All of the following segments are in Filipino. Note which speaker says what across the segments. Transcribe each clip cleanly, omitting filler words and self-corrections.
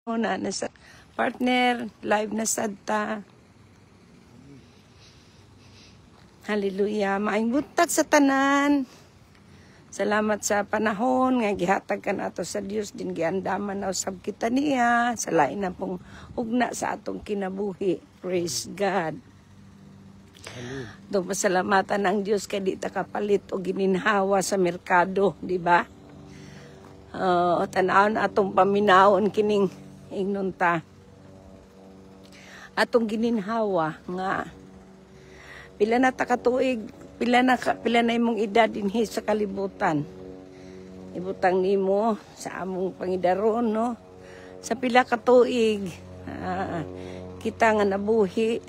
Speaker 1: na sa partner, live na sadta. Hallelujah. Maayong buntag sa tanan. Salamat sa panahon nga gihatag ka nato sa Dios din giandaman na usab kita niya sa lain na pong ugna sa atong kinabuhi. Praise God. Dong pasalamatan ang Dios kay di ta kapalit o gininhawa sa merkado, di ba? Tanawon atong paminawon kining ignunta. Atong gininhawa nga pila na ta katuig, pila na imong edad dinhi sa kalibutan. Ibutang nimo sa among pangidaron, no? Sa pila ka tuig kita nga nabuhi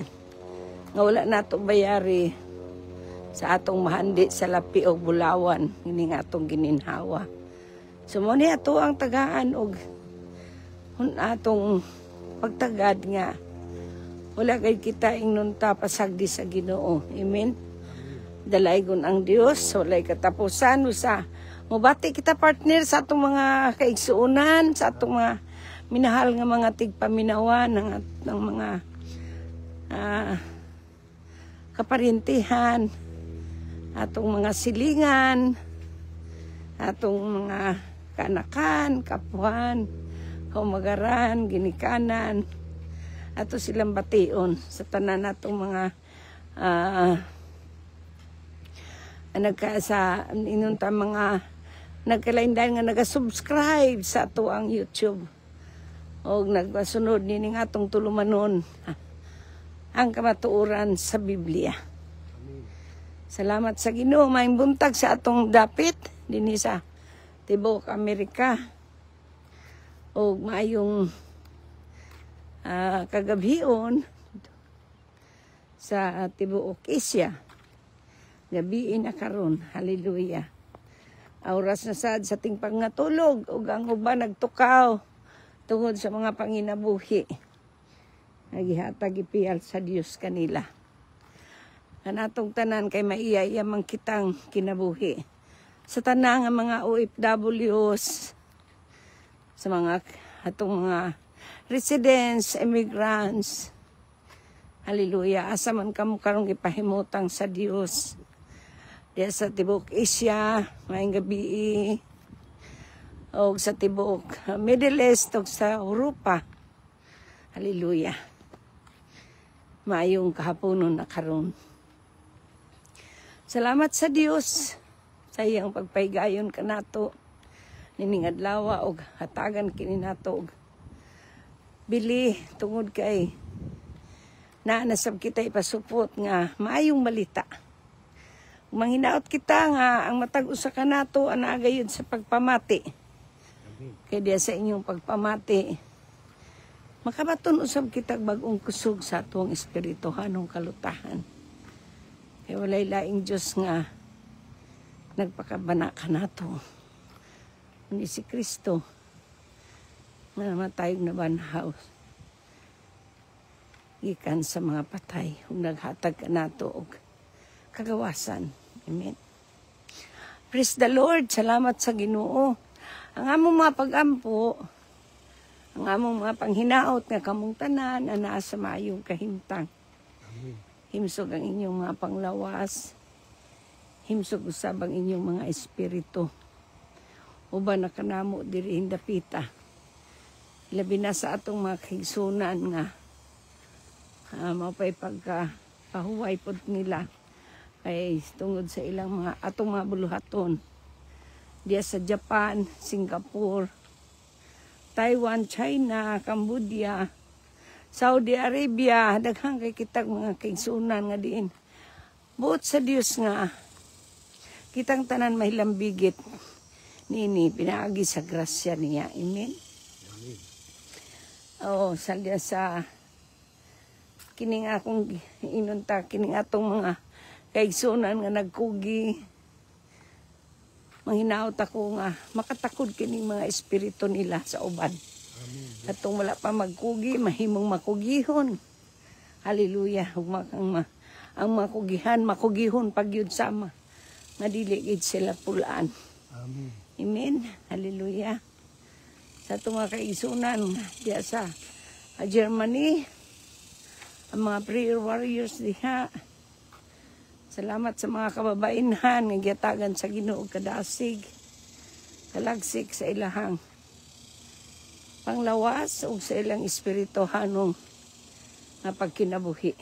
Speaker 1: nga wala nato bayari sa atong mahandi sa lapi o bulawan ini nga atong gininhawa. So mo ni ato ang tagaan og atong pagtagad nga wala kay kita ingnunta pasagdi sa Ginoo. Amen. Dalaygon ang Dios, walay katapusan usa. Mobati kita partner sa atong mga kaigsuonan, sa atong mga minahal nga mga tigpaminawan ng mga kaparintihan, atong mga silingan, atong mga kanakan, kapuhan, kaumagaran, ginikanan, ato silang bation sa tanan natong mga inunta mga nagkalaindahan nga naga-subscribe sa ato ang YouTube o nagpasunod nini nga atong tulumanon ang kamatuoran sa Biblia. Salamat sa Ginoo, maayong buntag sa atong dapit dinhi sa Tibok Amerika o maayong kagabhion sa Tibuok Asia. Gabiin na karon. Hallelujah. Oras na sad sa ting pangatulog ug ang uban nagtukaw tungod sa mga panginabuhi. Nagihatag ipiyal sa Dios kanila. Kanatong tanan kay maiyaya man kitang kinabuhi. Sa tanang mga OFWs, sa mga atong mga residents, immigrants. Hallelujah. Asa man kamo karong gipahimutang sa Dios. Diya sa Tibok Asia, maayong gabi. O sa Tibok Middle East o sa Europa. Hallelujah. Maayong kahaponon na karon. Salamat sa Dios sa iyang pagpaygayon kanato. Nining adlaw og hatagan kini nato og bili tungod kay nasab kita ipasupot nga maayong balita. Manghinaot kita nga ang matag usa ka nato ana gayud sa pagpamati. Kay diya sa inyong pagpamati makabaton usab kita bag-ong kusog sa atong espirituhanong kalutahan. Kay walay laing Dios nga nagpakabana ka nato. Ni si Kristo nga namatayog na banhaw gikan sa mga patay ug naghatag ka nato og kagawasan. Amen. Praise the Lord. Salamat sa Ginoo. Ang among mga pag-ampo, ang among mga panghinaot nga kamong tanan ana sa maayong kahimtang. Amen. Himsog ang inyong mga panglawas. Himsog usab ang inyong mga espiritu. Uban na kanamo diri hindapita. Labi na sa atong mga kaigsunan nga mapay pagkahuway pod nila kay tungod sa ilang mga atong mga buluhaton diya sa Japan, Singapore, Taiwan, China, Cambodia, Saudi Arabia, daghang kay kitag mga kaigsunan nga diin. Buot sa Dios nga kitang tanan mahilambigit nini pinaagi sa grasya niya. Amen. Oo, salya sa kining akong inunta, kining atong mga kaigsunan nga nagkugi. Manghinaot ako nga makatakod kining mga espiritu nila sa uban. Amen. Atong wala pa magkugi, mahimong makugihon. Hallelujah. Ang makugihan, makugihon pagyud sama. Nga dili gid sila pulaan. Amen. Amen. Hallelujah. sa itong mga kaigsunan diya sa Germany, ang mga prayer warriors diha. Salamat sa mga kababainhan nga giyatagan sa Ginoo kadasig, kalagsik sa ilahang panglawas ug sa ilang espirituhanong nga pagkinabuhi.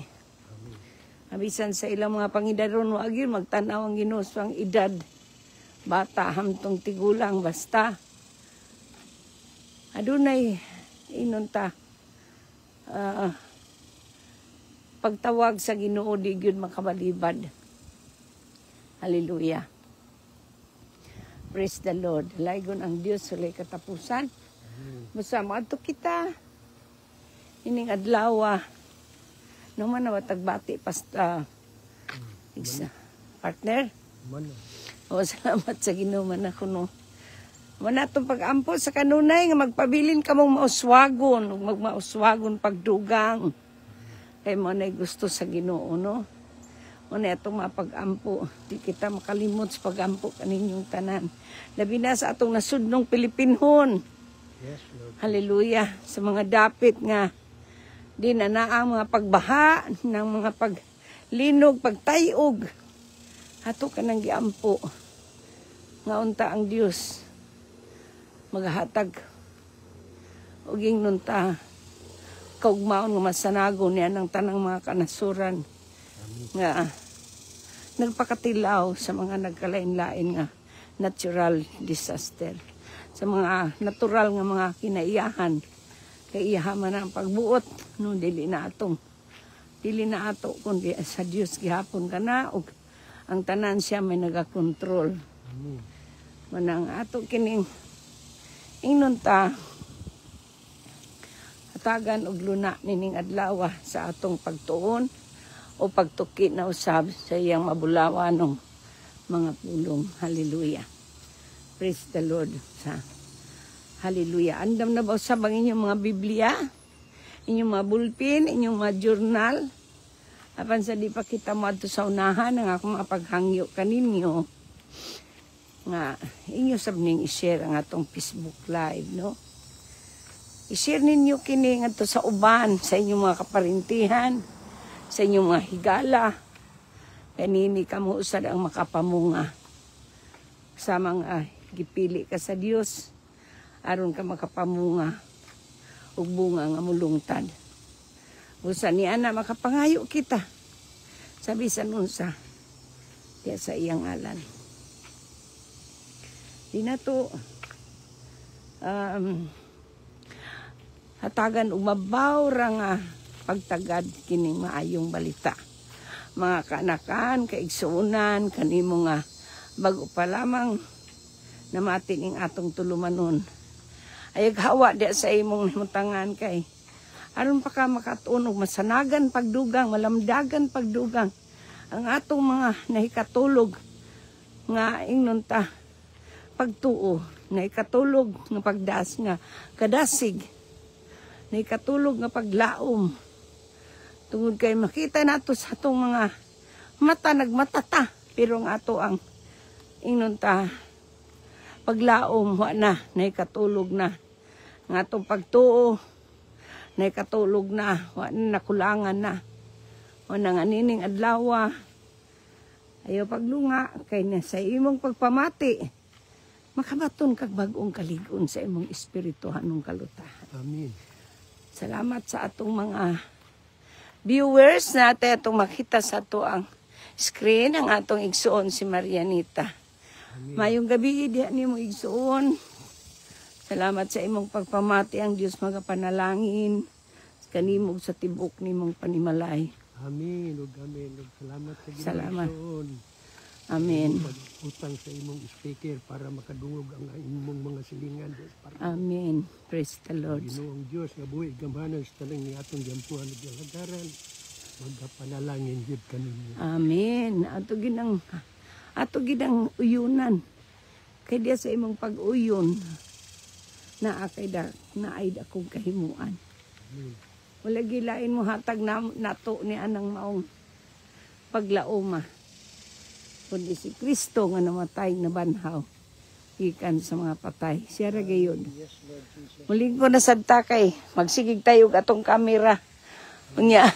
Speaker 1: Abisan sa ilang mga pangidaron wa gyud magtan-aw ang Ginoo sa ang edad, bata hamtong tigulang, basta adunay inunta pagtawag sa Ginoo di gyud makabalibad. Hallelujah. Praise the Lord. Laygon ang Dios sa katapusan. Basta moadto kita ining adlaw no man tagbati pasta isa partner. O salamat sa Ginoo man ako no. Wala itong pag-ampo sa kanunay nga magpabilin ka mong mauswagon ug magmauswagon pagdugang. Kay mo na gusto sa Ginoo no. Una itong mapag-ampo, di kita makalimot sa pag-ampo kaninyong tanan. Labi na sa atong nasudnong Pilipinhon.
Speaker 2: Yes, Lord.
Speaker 1: Hallelujah. Sa mga dapit nga, di na ang mga pagbaha, ng mga paglinog, pagtayog. Ato ka nang giampo. Nga unta ang Diyos. Maghatag. Uging nunta. Kaugmaon nga masanago niya ng tanang mga kanasuran. Nga nagpakatilaw sa mga nagkalain-lain nga natural disaster, sa mga natural nga mga kinaiyahan, kay iyahaman ang pagbuot no dili na ato kundi sa Dios gihapon kana ug ang tanan siya may nagakontrol. Manang ato kining ingnon ta hatagan og luna nining adlaw sa atong pagtuon o pagtuki na usab sa iyang mabulawanong mga pulong. Hallelujah. Praise the Lord. Hallelujah. Andam na ba usab ang inyong mga Biblia? Inyong mga bulpin, inyong mga journal? Apan sa di pa kita mo ato sa unahan, ang akong mapaghangyo kaninyo, nga inyo sab ning i-share ang atong Facebook Live, no? I-share ninyo kini ngadto sa uban, sa inyong mga kaparintihan, sa inyong mga higala. Kanini kamo usad ang makapamunga. Sa mga gipili ka sa Dios, aron ka makapamunga ug bunga nga mulungtad. Usa ni ana makapangayo kita. Sabi sa nunsa, diya sa iyang alan. Di na to hatagan umabaw ra nga pagtagad kining maayong balita. Mga kaanakan, kaigsuunan, kanimo nga bago pa lamang namati ning atong tulumanon. Ayag hawa di sa imong himutangan kay aron pa ka makatunog masanagan pagdugang, malamdagan pagdugang ang atong mga nahikatulog nga ingnon ta pagtuo, nahikatulog nga pagdas nga kadasig, nahikatulog nga paglaom. Tungod kay makita nato sa atong mga mata nagmatata, pero ang ato ang ingnon ta paglaom wa na naikatulog na. Ang atong pagtuo naikatulog na, wa na nakulangan na. O nang anining adlaw ayaw paglunga kay na sa imong pagpamati makabaton kag bag-ong kaligon sa imong espirituhanong kalutahan.
Speaker 2: Amen.
Speaker 1: Salamat sa atong mga viewers natin atong makita sa ato ang screen ang atong igsuon si Marianita.
Speaker 2: Amen.
Speaker 1: Mayong gabi diha nimo igsuon. Salamat sa imong pagpamati ang Dios magapanalangin kanimo sa tibok nimong panimalay.
Speaker 2: Amen. Ug amen. Ug salamat sa Ginoo.
Speaker 1: Salamat. Amen.
Speaker 2: Utang sa imong speaker para makadungog ang imong mga silingan.
Speaker 1: Amen. Praise the Lord.
Speaker 2: Ginoong Dios nga buhi gamhanan sa tanang ni atong gyampuan ug galagaran. Magapanalangin gyud kaninyo.
Speaker 1: Amen. Ato ginang uyunan. Kay diya sa imong pag-uyon na ay akong kahimuan.
Speaker 2: Amen.
Speaker 1: Wala gilain mo hatag na nato ni anang maong paglaoma. Kundi si Kristo nga namatay na banhaw gikan sa mga patay. Siya ra gayud.
Speaker 2: Yes, Lord Jesus.
Speaker 1: Muling ko na sadta kay magsigig tayo og atong kamera. Unya.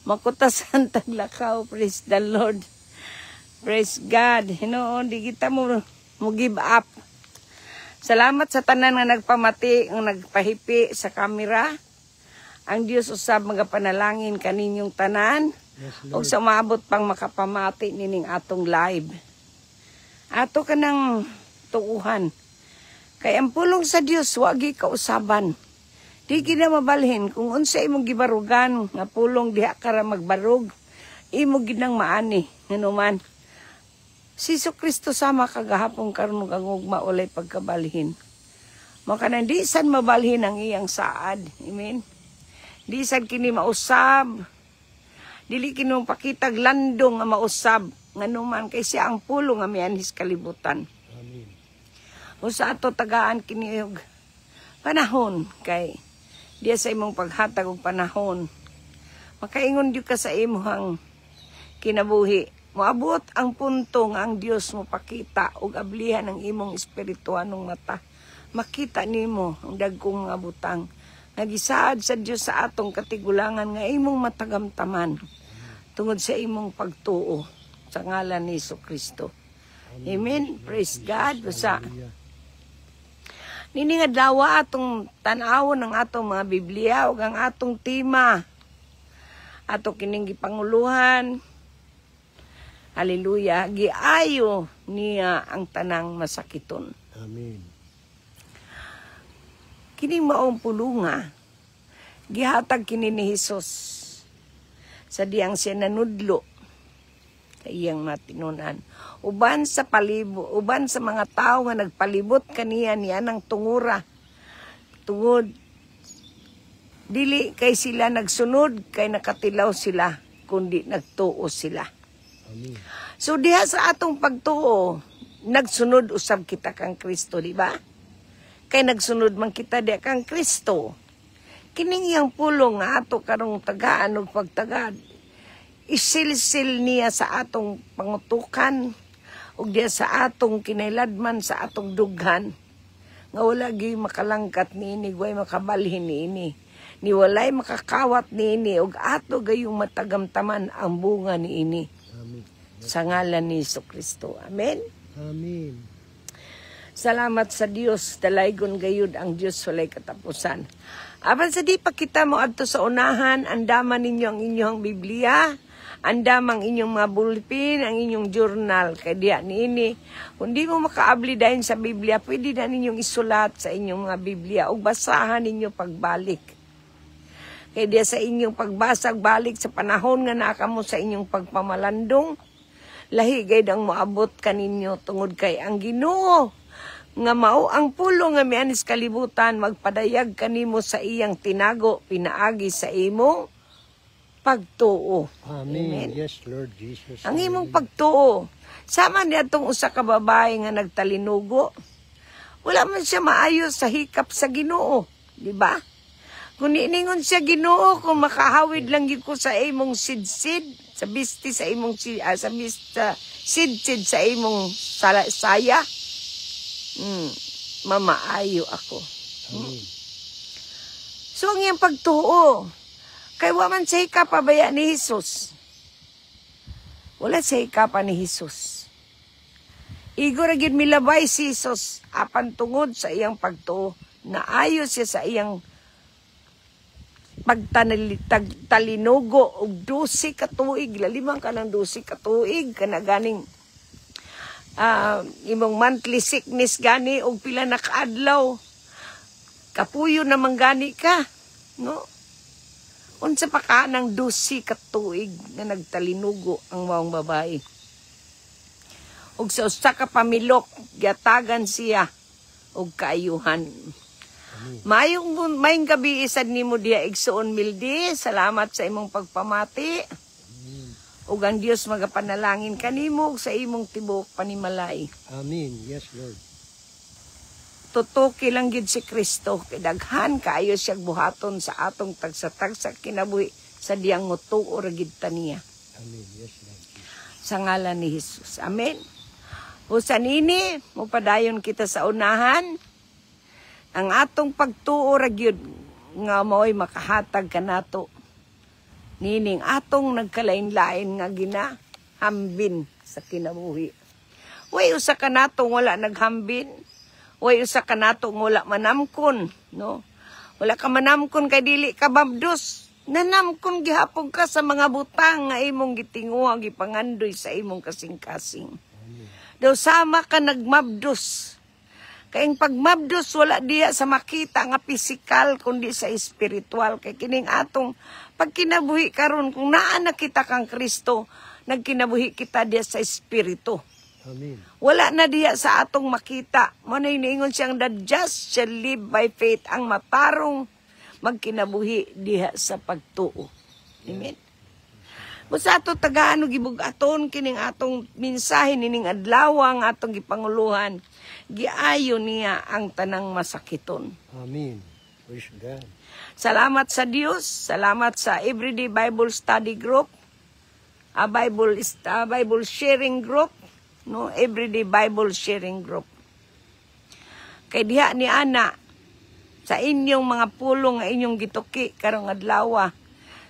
Speaker 1: Makutasan taglakaw. Praise the Lord. Praise God. Hinoon, di kita mo give up. Salamat sa tanan nga nagpamati, nga nagpahipi sa kamera. Ang Dios usab magapanalangin kaninyong tanan.
Speaker 2: Yes,
Speaker 1: O
Speaker 2: Lord.
Speaker 1: sa maabot pang makapamati nining atong live. Ato ka ng tuuhan. Kay ang pulong sa Dios, wagi kausaban. Di gina mabalhin kung unsa imong gibarugan nga pulong diha ka ra magbarug. Imo ginang maani. Nganuman. Si Kristo sama kagahapon karon kang ugma ulay pagkabalhin. Maka di san mabalhin ang iyang saad. Amen. Di sad kini mausab. Dili kinong pakitag landong nga mausab. Nganuman kay siya ang pulong nga mianhis kalibutan.
Speaker 2: Amen.
Speaker 1: Usa ato tagaan kini og panahon kay diya sa imong paghatag og panahon. Makaingon gyud ka sa imong kinabuhi. Moabot ang punto nga ang Dios mo pakita og ablihan ang imong espirituanong mata. Makita nimo ang dagkong nga butang. Nagisaad sa Dios sa atong katigulangan nga imong matagamtaman tungod sa imong pagtuo sa ngalan ni Kristo. Amen. Praise God. Usa.
Speaker 2: Hallelujah.
Speaker 1: Nini nga dawa atong tan-awon ng atong mga Biblia ug ang atong tema. Ato kining gipanguluhan. Hallelujah. Giayo niya ang tanang masakiton.
Speaker 2: Amen.
Speaker 1: Kining maong pulunga, gihatag kini ni Hesus sa diyang siya nanudlo sa iyang matinunan. Uban sa uban sa mga tao nga nagpalibot kaniya niya ng tungura. Tungod, dili kay sila nagsunod, kay nakatilaw sila, kundi nagtuo sila.
Speaker 2: Amen.
Speaker 1: So diha sa atong pagtuo, nagsunod usab kita kang Kristo, di ba? Kay nagsunod man kita diha kang Kristo. Kining iyang pulong nga ato karong tagaan og pagtagad. Isilsil niya sa atong pangutukan ug diha sa atong kinailadman sa atong dughan. Nga wala gyud makalangkat niini, way makabalhin niini. Ni walay makakawat niini ug ato gayong matagamtaman ang bunga niini.
Speaker 2: Amen.
Speaker 1: Sa ngalan ni Kristo. Amen.
Speaker 2: Amen.
Speaker 1: Salamat sa Dios, dalaygon gayud ang Dios walay katapusan. Apan sa di pa kita mo adto sa unahan, andaman ninyo ang inyong Biblia, andamang inyong mga bulletin, ang inyong journal, kay diya niini. Kung di mo makaabli dahil sa Biblia, pwede na ninyong isulat sa inyong mga Biblia o basahan ninyo pagbalik. Kay diya sa inyong pagbasag balik sa panahon nga nakamo sa inyong pagpamalandong, lahi gayud ang moabot kaninyo tungod kay ang Ginoo nga mao ang pulong nga mianis kalibutan, magpadayag kanimo sa iyang tinago pinaagi sa imong pagtuo.
Speaker 2: Amen. Yes, Lord Jesus.
Speaker 1: Ang imong pagtuo. Sama niya itong usa ka babae nga nagtalinugo. Wala man siya maayos sa hikap sa Ginoo, di ba? Kung iningon siya Ginoo, kung makahawid lang yun ko sa imong sidsid, sa bisti sa imong sidsid sa imong saya, mamaayo ako.
Speaker 2: Amen.
Speaker 1: So ang iyang pagtuo, kay waman sa hikapabaya ni Jesus. Wala sa hikapan ni Jesus. Igo ra gyud milabay si Jesus apan tungod sa iyang pagtuo, naayos siya sa iyang pagtalinugo og 12 ka tuig, lalimang ka ng 12 ka tuig, kana ganing imong monthly sickness gani og pila na kaadlaw. Kapuyo naman gani ka, no? Unsa pa ka ng 12 ka tuig nga nagtalinugo ang maong babae. Ug sa usa ka pamilok, giatagan siya og kaayuhan. Mayong gabi isad nimo diha igsuon mildi. Salamat sa imong pagpamati. Ug ang Dios magapanalangin kanimo sa imong tibuok panimalay.
Speaker 2: Amen. Yes, Lord.
Speaker 1: Tutuki lang gid si Kristo kay daghan kaayo siya buhaton sa atong tagsa-tagsa kinabuhi sa diyang mutuo ra gid ta niya.
Speaker 2: Amen. Yes, Lord.
Speaker 1: Sa ngalan ni Jesus. Amen. Usan ini, mupadayon kita sa unahan, ang atong pagtuo ra gyud nga mao'y makahatag kanato. Nining atong nagkalain-lain nga ginahambin sa kinabuhi. Way usa ka natong wala naghambin, way usa ka natong wala manamkon, no? Wala ka manamkon kay dili ka mabdos. Nanamkon gihapon ka sa mga butang nga imong gitinguha gipangandoy sa imong kasing-kasing. Daw sama ka nagmabdos. Kayong pagmabdos wala diya sa makita nga pisikal kundi sa espiritual. Kay kining atong pagkinabuhi karon kung naa na kita kang Kristo, nagkinabuhi kita diya sa espiritu.
Speaker 2: Amen.
Speaker 1: Wala na diya sa atong makita. Muna iniingon siyang the just shall live by faith. Ang matarong magkinabuhi diha sa pagtuo. Amen. Sa ato tagaan gibugaton kining atong mensahe nining adlaw ang atong gipanguluhan. Giayo niya ang tanang masakiton.
Speaker 2: Amen. Praise God.
Speaker 1: Salamat sa Dios, salamat sa Everyday Bible Study Group, Bible Sharing Group, no, Everyday Bible Sharing Group. Kay diha ni ana sa inyong mga pulong nga inyong gituki karong adlaw,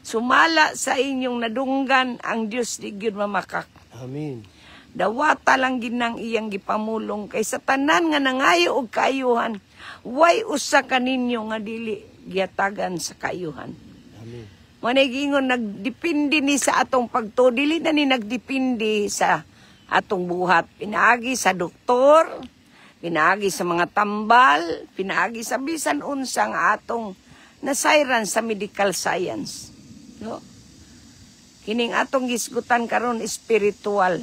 Speaker 1: sumala sa inyong nadunggan ang Dios di gyud mamakak.
Speaker 2: Amen.
Speaker 1: Dawata lang ginang iyang gipamulong kay sa tanan nga nangayo og kaayuhan, way usa kaninyo nga dili giatagan sa kaayuhan.
Speaker 2: Amen.
Speaker 1: Manay gingon nagdepende ni sa atong pagtuo, dili na ni nagdepende sa atong buhat. Pinaagi sa doktor, pinaagi sa mga tambal, pinaagi sa bisan unsa nga atong nasayran sa medical science. No? Kining atong gisgutan karon espiritual.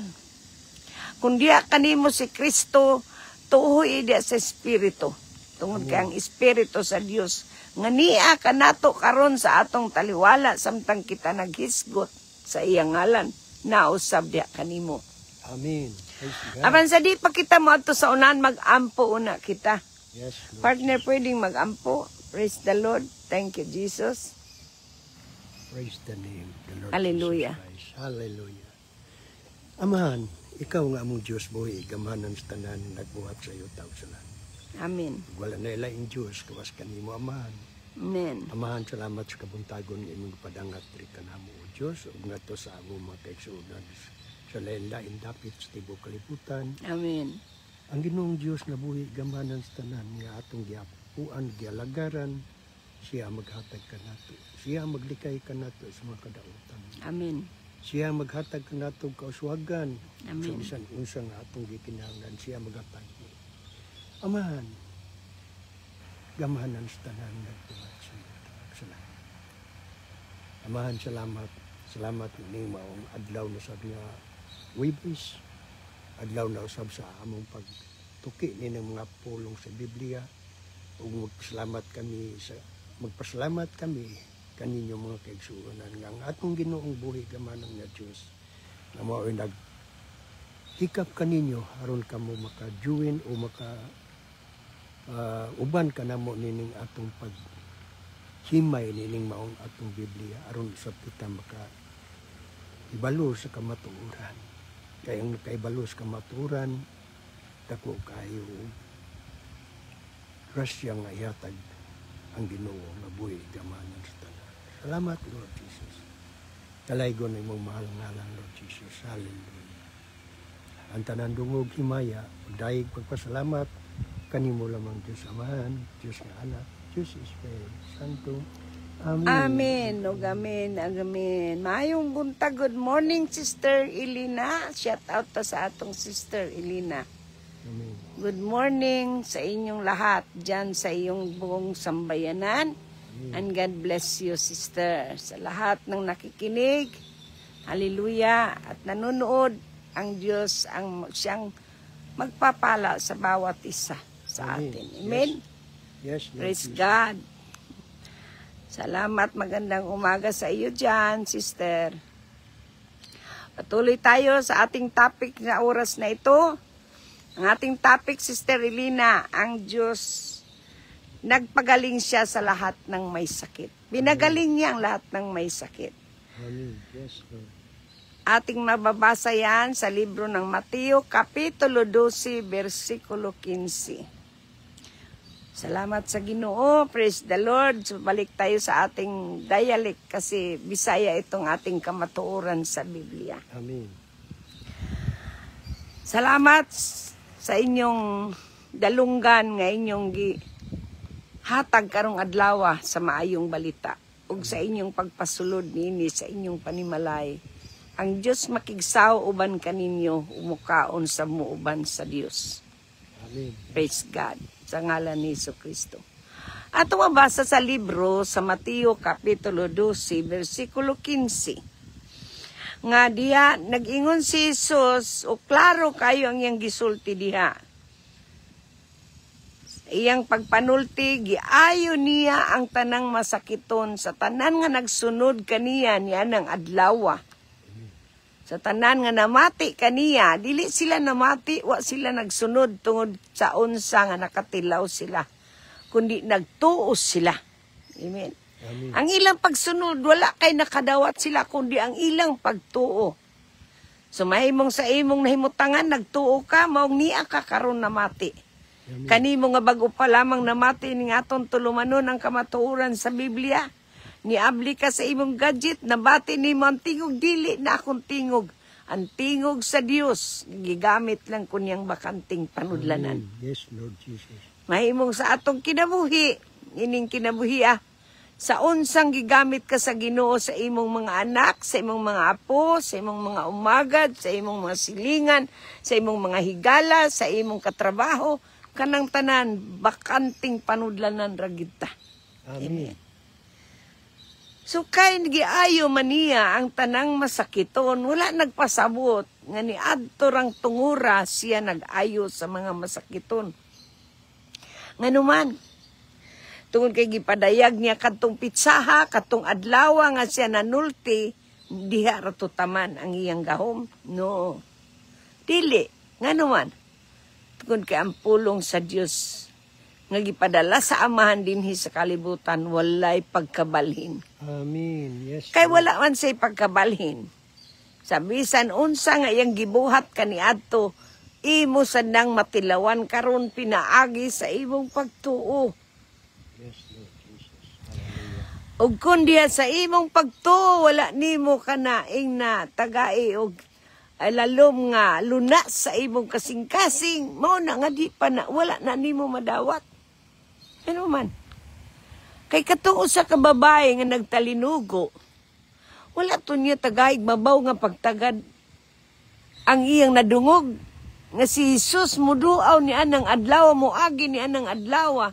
Speaker 1: Kung diya kanimo si Kristo, tuhoy diya sa espiritu. Tungod kay ang espiritu sa Dios nga niya kanato karon sa atong taliwala samtang kita naghisgot sa iyang ngalan, nausab diya kanimo.
Speaker 2: Amen. Praise God.
Speaker 1: Apan sa di pa kita mo ato sa unahan, mag-ampo una kita.
Speaker 2: Yes, Lord.
Speaker 1: Partner, pwedeng mag-ampo. Praise the Lord. Thank you, Jesus.
Speaker 2: Praise the name of the Lord
Speaker 1: Hallelujah.
Speaker 2: Jesus Christ. Hallelujah. Amahan, ikaw nga among Diyos buhi, gamanan sa tanan, nagbuhat sa iyo tao sa lan.
Speaker 1: Amen.
Speaker 2: Wala na ilaing Diyos, kawas kanimo amahan.
Speaker 1: Amen.
Speaker 2: Amahan, salamat sa kabuntagon ng imong padangat rin ka na mo, O Diyos, ug nga to sa among mga kaigsuunan sa lain-lain dapit sa tibok kalibutan.
Speaker 1: Amen.
Speaker 2: Ang Ginoong Diyos na buhi, gamanan sa tanan, nga atong giapuan, gialagaran, siya maghatag ka nato. Siya maglikay ka nato sa mga kadautan.
Speaker 1: Amen.
Speaker 2: Siya maghatag ka nato kauswagan.
Speaker 1: Amen.
Speaker 2: Sa bisan unsa nga atong gikinahanglan, siya maghatag. Amahan, gamanan sa tanan nagbuhat sa iyo. Salamat. Amahan, salamat. Salamat ni maong adlaw na sa nga Webis. Adlaw na usab sa among pagtuki ni ng mga pulong sa Biblia. Ug magpasalamat kami kaninyo mga kaigsuonan nga ang atong Ginoong buhi gamanan nga Dios na mao'y hikap kaninyo aron kamo maka-join o uban ka namo nining atong paghimay nining maong atong Biblia aron usab kita ibalo sa kamatuoran. Kaya ang nakaibalo sa kamatuoran, dako kayo grasya nga ihatag ang Ginoo nga buhi gamanan sa tanan. Salamat, Lord Jesus. Kalaygo na imong mahal ngalan, Lord Jesus. Hallelujah. Ang tanan dungog himaya, dahil pagpasalamat, kanimo lamang Diyos Amahan, Diyos nga Anak, Diyos Espiritu Santo. Amen.
Speaker 1: Amen. Ug amen. Amen. Maayong buntag. Good morning, Sister Elina. Shout out ta sa atong Sister Elina.
Speaker 2: Amen.
Speaker 1: Good morning sa inyong lahat dyan sa iyong buong sambayanan. And God bless you, sister. Sa lahat ng nakikinig, hallelujah, at nanonood, ang Diyos siyang magpapala sa bawat isa sa atin. Amen?
Speaker 2: Yes, Lord
Speaker 1: Praise
Speaker 2: Jesus.
Speaker 1: God. Salamat, magandang umaga sa iyo dyan, sister. Patuloy tayo sa ating topic na oras na ito. Ang ating topic, Sister Elina, ang Diyos, nagpagaling siya sa lahat ng may sakit. Binagaling niya ang lahat ng may sakit.
Speaker 2: Amen. Yes, Lord.
Speaker 1: Ating mababasa yan sa libro ng Mateo, Kapitulo 12, versikulo 15. Salamat sa Ginoo. Praise the Lord. So, balik tayo sa ating dialect kasi Bisaya itong ating kamatuoran sa Biblia.
Speaker 2: Amen.
Speaker 1: Salamat sa inyong dalunggan nga inyong hatag karong adlaw sa maayong balita ug sa inyong pagpasulod niini sa inyong panimalay. Ang Diyos makigsaw uban kaninyo umukaon sa muuban sa Dios.
Speaker 2: Amen.
Speaker 1: Praise God. Sa ngalan ni Jesucristo. Ato mabasa sa libro sa Mateo Kapitulo 12, versikulo 15. Nga diha, nag-ingon si Jesus, o klaro kayo ang iyang gisulti diha. Iyang pagpanulti, giayo niya ang tanang masakiton sa tanan nga nagsunod kaniya niya ng adlaw. Sa tanan nga namati kaniya, dili sila namati, wa sila nagsunod tungod sa unsa nga nakatilaw sila, kundi nagtuos sila. Amen.
Speaker 2: Amen.
Speaker 1: Ang ilang pagsunod, wala kay nakadawat sila, kundi ang ilang pagtuo. So mahimong sa imong nahimutangan, nagtuo ka, maong niya ka karon namati.
Speaker 2: Amen.
Speaker 1: Kanimo nga bago pa lamang namati ni aton tulumanon ang kamatuoran sa Biblia. Niabli ka sa imong gadget, nabati nimo ang tingog, dili na akong tingog. Ang tingog sa Dios, gigamit lang kunyang bakanting panudlanan.
Speaker 2: Amen. Yes, Lord Jesus.
Speaker 1: Mahimong sa atong kinabuhi, ining kinabuhi sa unsang gigamit ka sa Ginoo sa imong mga anak, sa imong mga apo, sa imong mga umagad, sa imong mga silingan, sa imong mga higala, sa imong katrabaho, kanang tanan, bakanting panudlanan ragita.
Speaker 2: Amen.
Speaker 1: So kay giayo man niya ang tanang masakiton, wala nagpasabot nga ni adto rang tungura siya nag-ayo sa mga masakiton. Nganuman, tungod kay gipadayag niya kadtong pitsaha, kadtong adlaw nga siya nanulti, diha ra tutaman ang iyang gahom. No. Dili, nganuman, tungod kay ang pulong sa Dios nga gipadala sa amahan dinhi sa kalibutan, walay pagkabalhin.
Speaker 2: Amen. Yes.
Speaker 1: Kay wala man say pagkabalhin. Sa bisan unsa nga iyang gibuhat kaniadto, imo sad nang matilawan karon pinaagi sa imong pagtuo.
Speaker 2: Yes, Lord Jesus. Hallelujah.
Speaker 1: Ug kun diha sa imong pagtuo, wala nimo kanaing na tagai og lalom nga luna sa imong kasing-kasing, mao na nga di pa na wala na nimo madawat. Ano man? Kay katuo sa kababae nga nagtalinugo, wala to niya tagaig mabaw nga pagtagad ang iyang nadungog nga si Jesus muduaw ni anang adlaw, moagi ni anang adlaw.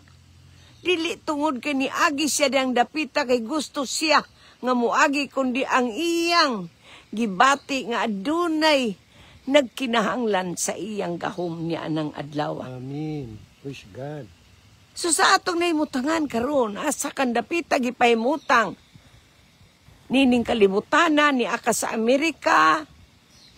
Speaker 1: Dili tungod kay ni agi siya dang dapita kay gusto siya nga moagi, kundi ang iyang gibati nga adunay nagkinahanglan sa iyang gahom ni anang adlaw.
Speaker 2: Amen. Praise God.
Speaker 1: So sa atong naimutangan karon, asa kan dapita gipahimutang nining kalibutana, ni aka sa Amerika,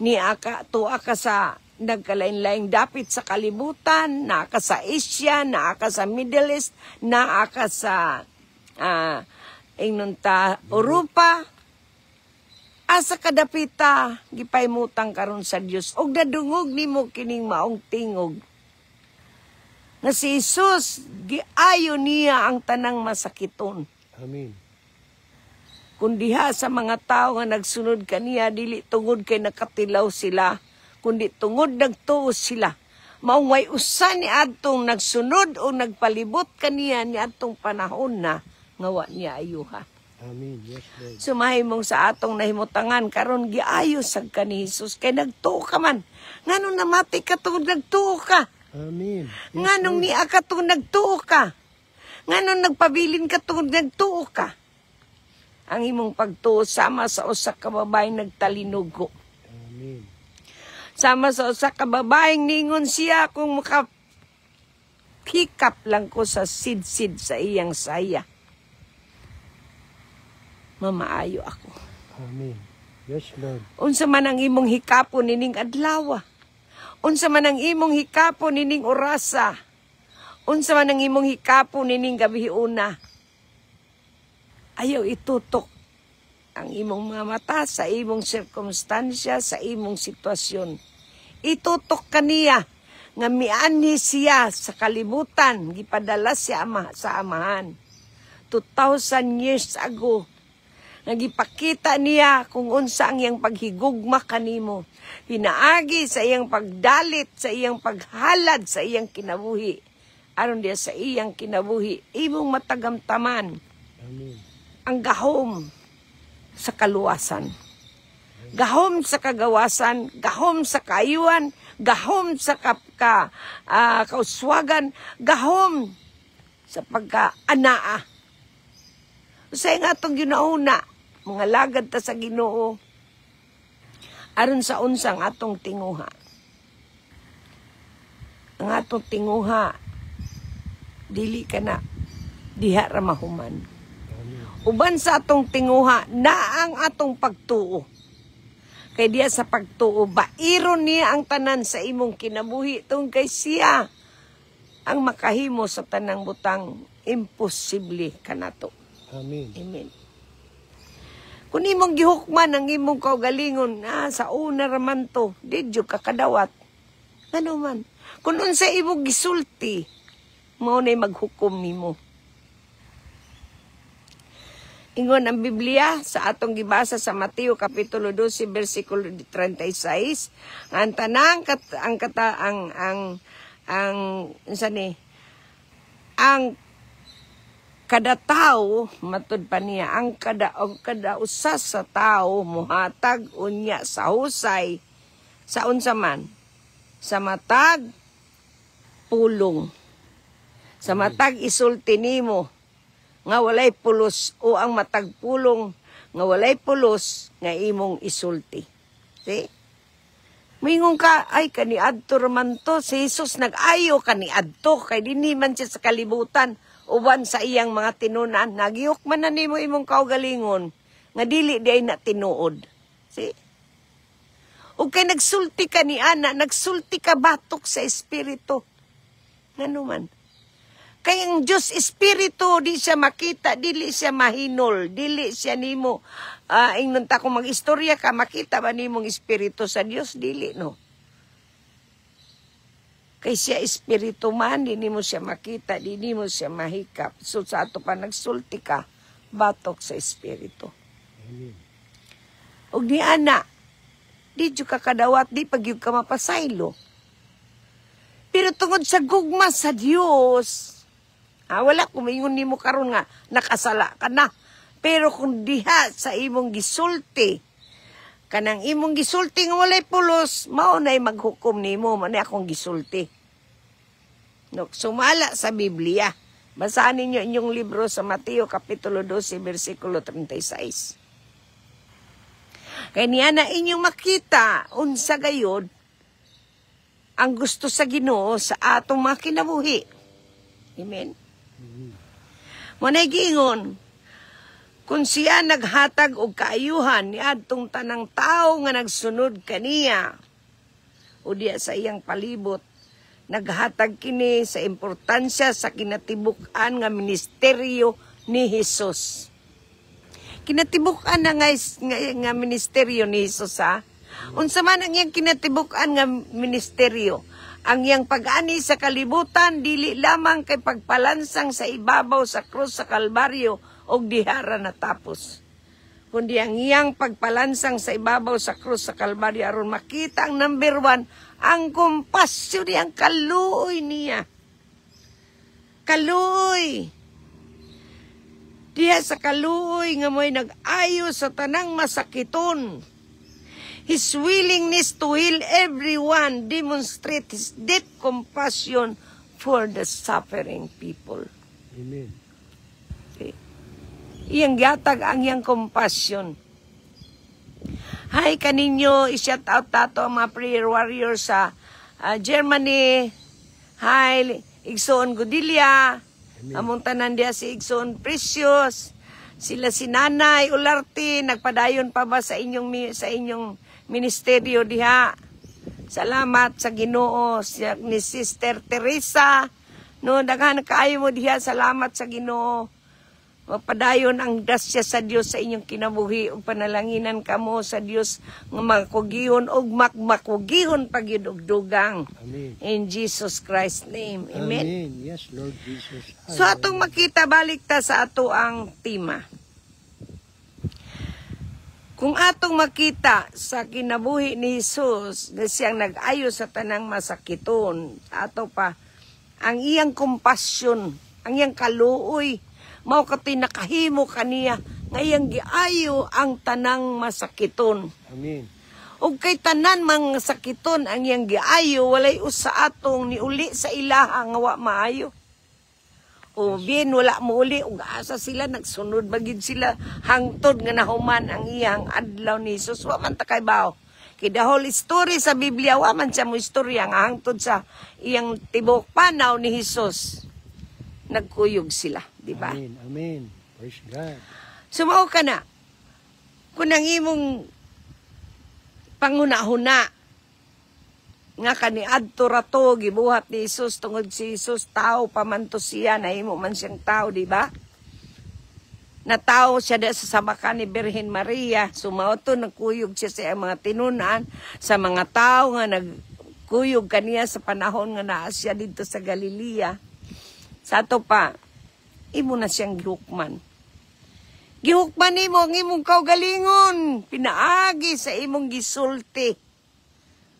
Speaker 1: ni aka sa nagkalain-laing dapit sa kalibutan, na aka sa Asia, na aka sa Middle East, na aka sa Europa. Asa kadapita gipahimutang karon sa Dios og nadungog nimo kining maong tingog nga si Jesus, giayo niya ang tanang masakiton.
Speaker 2: Amen.
Speaker 1: Kundi sa mga tao nga nagsunod kaniya, dili tungod kay nakatilaw sila, kundi tungod nagtuos sila. Maong way usa ni adtong nagsunod o nagpalibot kaniya ni adtong panahon na nga wa niya ayuha.
Speaker 2: Amen. Yes, Lord.
Speaker 1: Sumahimong sa atong nahimutangan karon giayo sad ka ni Jesus kay nagtuo ka man. Nganong namati ka tungod nagtuo ka?
Speaker 2: Amen. Yes,
Speaker 1: Nganong
Speaker 2: Lord.
Speaker 1: niya ka tungod nagtuo ka? Nganong nagpabilin ka tungod nagtuo ka? Ang imong pagtuo sama sa usa ka babaeng nagtalinugo.
Speaker 2: Amen.
Speaker 1: Sama sa usa ka babaeng ningon siya kung makahikap lang ko sa sid-sid sa iyang saya. Mamaayo ako.
Speaker 2: Amen. Yes, Lord.
Speaker 1: Unsa man ang imong hikapon nining adlaw? Unsa man ang imong hikapon nining orasa? Unsa man ang imong hikapon nining gabiuna? Ayaw itutok ang imong mga mata sa imong sirkumstansya, sa imong sitwasyon. Itutok kaniya nga mianhi siya sa kalibutan, gipadala siya sa amahan. 2,000 years ago, nagipakita niya kung unsa ang iyang paghigugma kanimo. Pinaagi sa iyang pagdalit, sa iyang paghalad, sa iyang kinabuhi. Aron diya sa iyang kinabuhi, imong matagamtaman
Speaker 2: Amen.
Speaker 1: ang gahom sa kaluwasan. Gahom sa kagawasan, gahom sa kaayuan, gahom sa kauswagan, gahom sa pagkaanaa. Usay nga itong ginauna, mga lagad ta sa Ginoo, aron sa unsang atong tinguha. Ang atong tinguha, dili ka na, diha ra mahuman. Uban sa atong tinguha, na ang atong pagtuo. Kay diya sa pagtuo, bairon niya ang tanan sa imong kinabuhi, tungkol kay siya ang makahimo sa tanang butang, imposible kanato.
Speaker 2: Amen.
Speaker 1: Amen. Kung imong gihukman ang imong kaugalingon, sa una raman to, didyo kakadawat. Ano man. Kung unsa imong gisulti, mao na'y maghukom nimo. Ingon ang Biblia sa atong gibasa sa Mateo kapitulo 12 bersikulo 36, ang tanang ang kada tao matud pa niya ang kada usa sa tao muhatag unya sa husay sa unsa man, sa matag pulong, sa matag isulti nimo nga walay pulos, o ang matag pulong nga walay pulos nga imong isulti. See? Mingon ka, ay kaniadto raman to, si Jesus nag-ayo kaniadto, kay dinhi man siya sa kalibutan, uban sa iyang mga tinunan, nagiyok man na nimo imong kaugalingon, nga dili di ay na tinuod. See? O kay nagsulti ka ni Ana, nagsulti ka batok sa espiritu. Ngano man? Kay ang Diyos Espiritu, di siya makita, dili siya mahinol, dili siya nimo. Ingnon ta kung mag-istorya ka, makita ba nimong Espiritu sa Diyos? Dili, no? Kay siya Espiritu man, di nimo siya makita, di nimo siya mahikap. So sa ato pa nagsulti ka, batok sa Espiritu.
Speaker 2: Amen.
Speaker 1: Og ni Ana, di ka kadawat, di pagyug ka mapasaylo. Pero tungod sa gugma sa Diyos, wala kumingon nimo karon nga nakasala ka na. Pero kung diha sa imong gisulti, kanang imong gisulti nga walay pulos, mao nay maghukom nimo, man akong gisulti. No, sumala sa Biblia. Basahin ninyo inyong libro sa Mateo kapitulo 12 bersikulo 36. Kay niya na inyong makita unsa gayod ang gusto sa Ginoo sa atong mga kinabuhi. Amen. Manay giingon, kung siya naghatag og kaayuhan ni adtong tanang tao nga nagsunod kaniya o diya sa iyang palibot, naghatag kini sa importansya sa kinatibuk-an nga ministeryo ni Hesus. Kinatibuk-an na nga ministeryo ni Hesus, ha? Unsa man ang iyang kinatibuk-an nga ministeryo? Ang iyang pag-ani sa kalibutan, dili lamang kay pagpalansang sa ibabaw sa krus sa Kalbaryo o dihara natapos. Kundi ang iyang pagpalansang sa ibabaw sa krus sa Kalbaryo aron makita ang number 1, ang kumpasyon niyang kaluoy niya. Kaluoy. Diya sa kaluoy nga mo'y nag-ayo sa tanang masakiton. His willingness to heal everyone demonstrates his deep compassion for the suffering people.
Speaker 2: Amen.
Speaker 1: Okay. Iyang gihatag ang iyang compassion. Hi kaninyo, i-shout out tato ang mga prayer warriors sa Germany. Hi, Igsoon Gudilia. Among tanan diya si Igsoon Precious. Sila si Nanay Ularte, nagpadayon pa ba sa inyong ministeryo diha. Salamat sa Ginoo, ni Sister Teresa. No, daghan kaayo mo diha, salamat sa Ginoo. Mapadayon ang dasya sa Dios sa inyong kinabuhi ug panalanginan kamo sa Dios nga makugihon ug makugihon pagyud og dugang.
Speaker 2: Amen.
Speaker 1: In Jesus Christ's name. Amen.
Speaker 2: Amen. Yes, Lord Jesus.
Speaker 1: So atong makita balik ta sa ato ang tema. Kung atong makita sa kinabuhi ni Jesus na siyang nag-ayo sa tanang masakiton, ato pa ang iyang kompasyon, ang iyang kaluoy, mao katoy nakahimo kaniya nga iyang giayo ang tanang masakiton.
Speaker 2: Amen.
Speaker 1: Ug kay tanan mga sakiton ang iyang giayo, walay usa atong niuli sa ilaha nga wa maayo. O bien wala mo uli ug asa sila nagsunod bagid sila hangtod nga nahuman ang iyang adlaw ni Jesus. Wa man ta kay bao. Kay the whole story sa Biblia wa man siya mo istorya nga hangtod sa iyang tibok panaw ni Jesus. Nagkuyog sila, di ba?
Speaker 2: Amen. Amen. Praise God.
Speaker 1: Sumao ka na. Kung ang imong panguna-huna nga kaniadto rato gibuhat ni Jesus tungod si Jesus tao pamanto siya nahimo man siyang tao, di ba? Na tao siya sa sabakan ni Birhen Maria, sumao to nagkuyog siya sa mga tinunan sa mga tao nga nagkuyog kaniya sa panahon nga naa siya dito sa Galilea. Sa ato pa, imo na siyang gihukman. Gihukman nimo ang imong kaugalingon, pinaagi sa imong gisulti.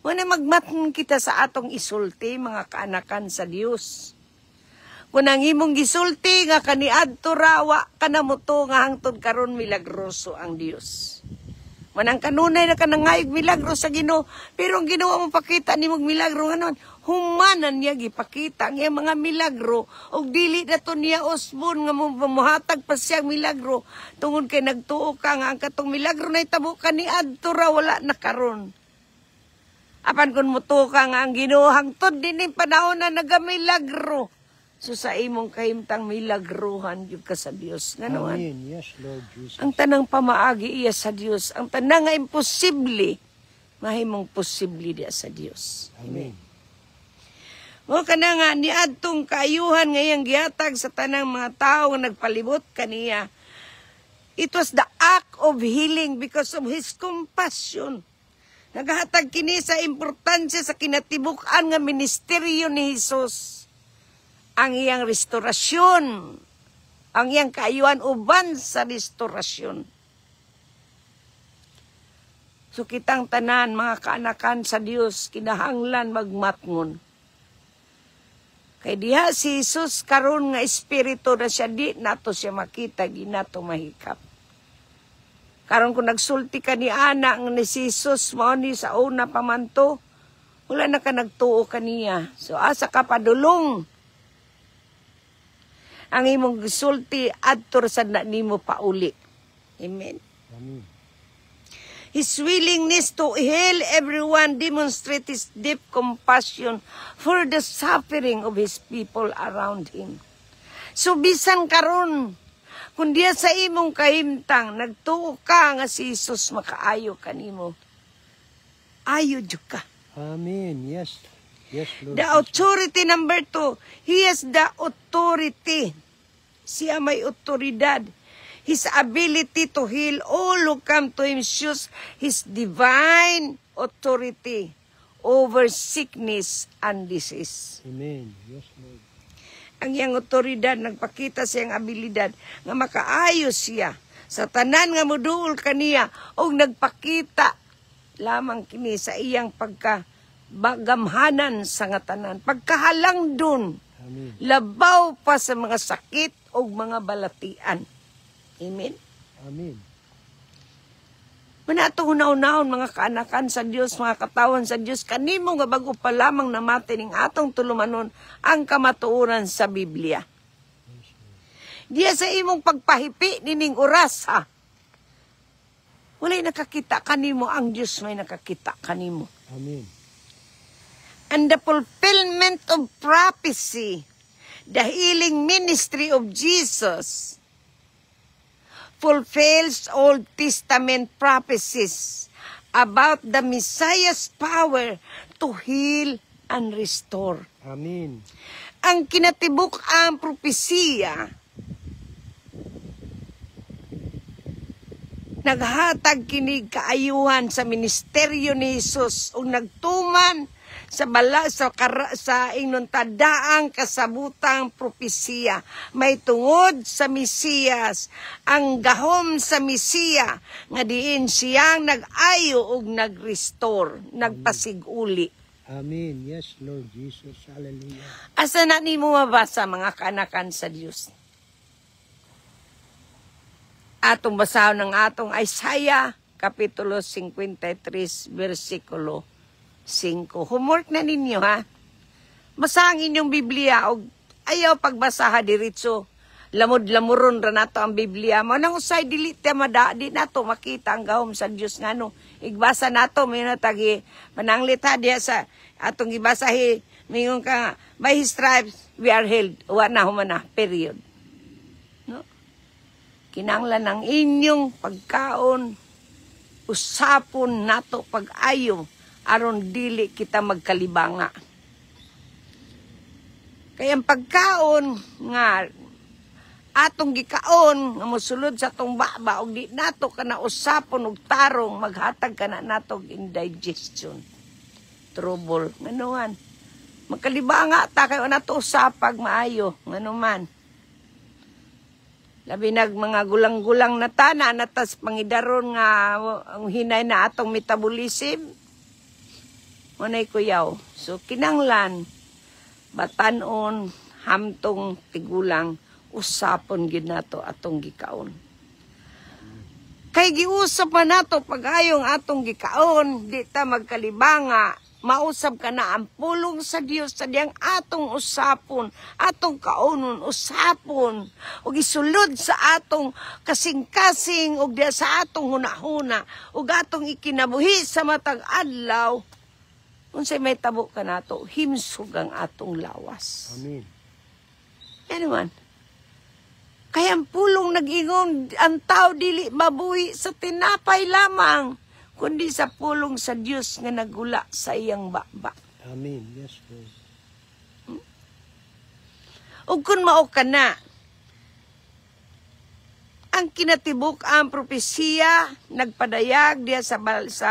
Speaker 1: Muna magmatn kita sa atong isulti, mga kaanakan sa Dios. Kung ang imong gisulti nga kaniadto rawa kanamuto nga hangtod karon milagroso ang Dios. Manang kanunay na kanangayog milagro sa Ginoo, pero ang Ginoo mo pakita nimong milagro nganon, humanan niya gipakita ang iyang mga milagro ug dili na to niya usbon nga muhatag pa siyang milagro tungod kay nagtuo ka nga ang katong milagro na itabo kaniadto ra wala na karon. Apan kung muto ka nga ang Ginoo hangtod din yung panahon na nagamilagro. So sa imong kahimtang milagrohan yung ka sa Dios. Nganoan?
Speaker 2: Amen. Yes, Lord Jesus.
Speaker 1: Ang tanang pamaagi iya sa Dios. Ang tanang nga imposible, mahimong posible diya sa Dios.
Speaker 2: Amen.
Speaker 1: O ka na nga, niadtong kaayuhan ngayang gihatag sa tanang mga tao nga nagpalibot kaniya. It was the act of healing because of His compassion. Nagahatag kini sa importansya sa kinatibuk-an nga ministeryo ni Jesus. Ang iyang restorasyon, ang iyang kaayuhan uban sa restorasyon. So kitang tanan, mga kaanakan sa Dios, kinahanglan magmatngon. Kay diha si Jesus karon nga espiritu na siya, di nato siya makita, di nato mahikap. Karon kung nagsulti ka ni Ana ni Jesus mo ni sa una pamanto, wala na ka nagtuo kaniya. So asa ka padulong. Ang imong gisulti adto sa na nimo pauli. Amen.
Speaker 2: Amen.
Speaker 1: His willingness to heal everyone demonstrates His deep compassion for the suffering of His people around Him. So bisan karon, kung diya sa imong kahimtang, nagtuo ka nga si Jesus makaayo kanimo. Ayo jud ka.
Speaker 2: Amen. Yes. Yes, Lord.
Speaker 1: The authority number 2, He has the authority. Siya may otoridad. His ability to heal all who come to Him shows His divine authority over sickness and disease.
Speaker 2: Amen. Yes, Lord.
Speaker 1: Ang iyang otoridad, nagpakita siyang abilidad nga makaayos siya sa tanan nga muduol kaniya o nagpakita lamang kini sa iyang pagkagamhanan sa nga tanan. Pagkahalang dun,
Speaker 2: Amen.
Speaker 1: labaw pa sa mga sakit o mga balatian. Amen?
Speaker 2: Amen.
Speaker 1: Muna itong unaw-unahon mga kaanakan sa Diyos, mga katawan sa Diyos, kanimo nga bago pa lamang namati ning atong tulumanon ang kamatuoran sa Biblia. Diya sa imong pagpahipi nining oras ha. Wala'y nakakita kanimo, ang Diyos may nakakita kanimo.
Speaker 2: Amen.
Speaker 1: And the fulfillment of prophecy, the healing ministry of Jesus, fulfills Old Testament prophecies about the Messiah's power to heal and restore.
Speaker 2: Amen.
Speaker 1: Ang kinatibuk ang propesiya naghatag kinig kaayuhan sa ministeryo ni Hesus ug nagtuman sa sa ingnon tadaang kasabutang propesiya may tungod sa Mesiyas ang gahom sa Mesiya nga diin siyang nag-ayo ug nag-restore nagpasiguli.
Speaker 2: Amen. Yes, Lord Jesus. Hallelujah.
Speaker 1: Asa na nimo mabasa mga kanakan sa Dios? Atong basahon ng atong Isaiah kapitulo 53 versikulo 5. Homework na ninyo ha. Basa ang inyong Biblia og ayaw pagbasaha diretso. Lamod-lamuron ra nato ang Biblia mo. Nang usay dili ta di nato makita ang gahom sa Dios ngano. Igbasa nato mayno tagi pananglit ha diha sa atong gibasahi mingon ka by his stripes we are healed. Wa na humana period. No? Kinahanglan ang inyong pagkaon usapon nato pag-ayo aron dili kita magkalibanga. Kaya ang pagkaon nga atong gikaon nga mosulod sa atong baba og di nato kana usapon og tarong maghatag kana nato indigestion trouble nganuman magkalibanga ta kayo nato usapag maayo nganuman labi nag mga gulang-gulang na tana natas pangidaron nga ang hinay na atong metabolism manay kuyaw. So, kinanglan, batanon, hamtong, tigulang, usapon gid nato atong gikaon. Kay giusap man nato pag-ayong atong gikaon, di ta magkalibanga, mausap ka na ang pulong sa Dios sa diyang atong usapon, atong kaonon, usapon, ug isulod sa atong kasing-kasing, ug diya sa atong hunahuna, ug atong ikinabuhi sa matag adlaw, unsay may tabo ka nato, himsog ang atong lawas.
Speaker 2: Amen.
Speaker 1: Yan naman. Kaya ang pulong nag-ingon, ang tao dili mabuhi sa tinapay lamang, kundi sa pulong sa Dios nga nagula sa iyang baba.
Speaker 2: Amen. Yes, Lord.
Speaker 1: Ug kun mao ka na, ang kinatibuk ang propesiya nagpadayag diya sa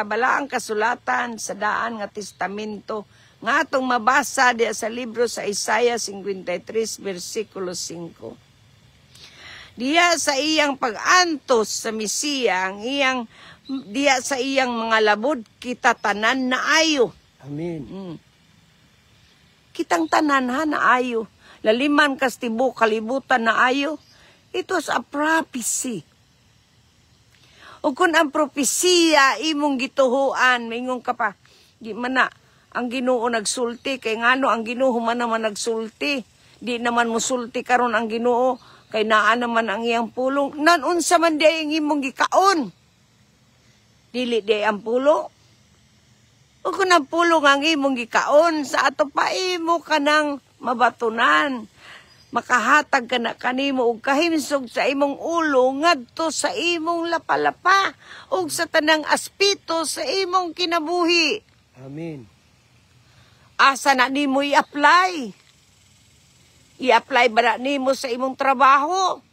Speaker 1: balaang kasulatan sa daan nga testamento nga atong mabasa diya sa libro sa Isaiah 53 versikulo 5. Diya sa iyang pag-antos sa Mesiya, ang iyang diya sa iyang mga labod kita tanan na ayo.
Speaker 2: Amen.
Speaker 1: Kitang tanan ha na ayo. Laliman kas tibok kalibutan na ayo. It was a prophecy. O kung ang propesiya imong gituhuan, mingon ka pa, di man na, ang Ginoo nagsulti, kay ngano ang Ginoo man naman nagsulti, di naman musulti karon ang Ginoo, kay naa naman ang iyang pulong, nanunsa man di ang imong gikaon. Dili di ang pulong. O kung ang pulong ang imong gikaon, sa ato pa imo ka nang mabatunan, makahatag ka na kanimo og kahimsog sa imong ulo ngadto sa imong lapalapa ug sa tanang aspito sa imong kinabuhi.
Speaker 2: Amen.
Speaker 1: Asa na nimo i-apply? I-apply ba na nimo sa imong trabaho?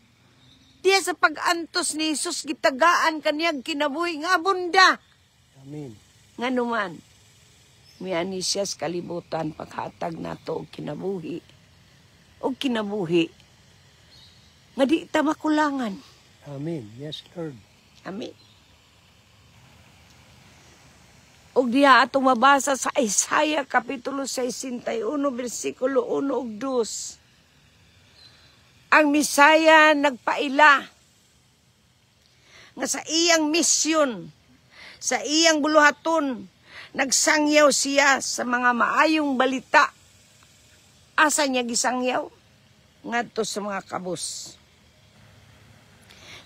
Speaker 1: Diya sa pag-antos ni Jesus gitagaan kaniyang kinabuhi nga abunda.
Speaker 2: Amen.
Speaker 1: Nganuman, miani siya sa kalibutan paghatag nato og kinabuhi. O kinabuhi nga di ta makulangan.
Speaker 2: Amen. Yes, Lord.
Speaker 1: Amen. O diha atong mabasa sa Isaiah kapitulo 61 versikulo 1 ug 2. Ang Mesaya nagpaila nga sa iyang misyon, sa iyang buluhaton, nagsangyaw siya sa mga maayong balita. Asa niya gisangyaw? Ngadto sa mga kabus.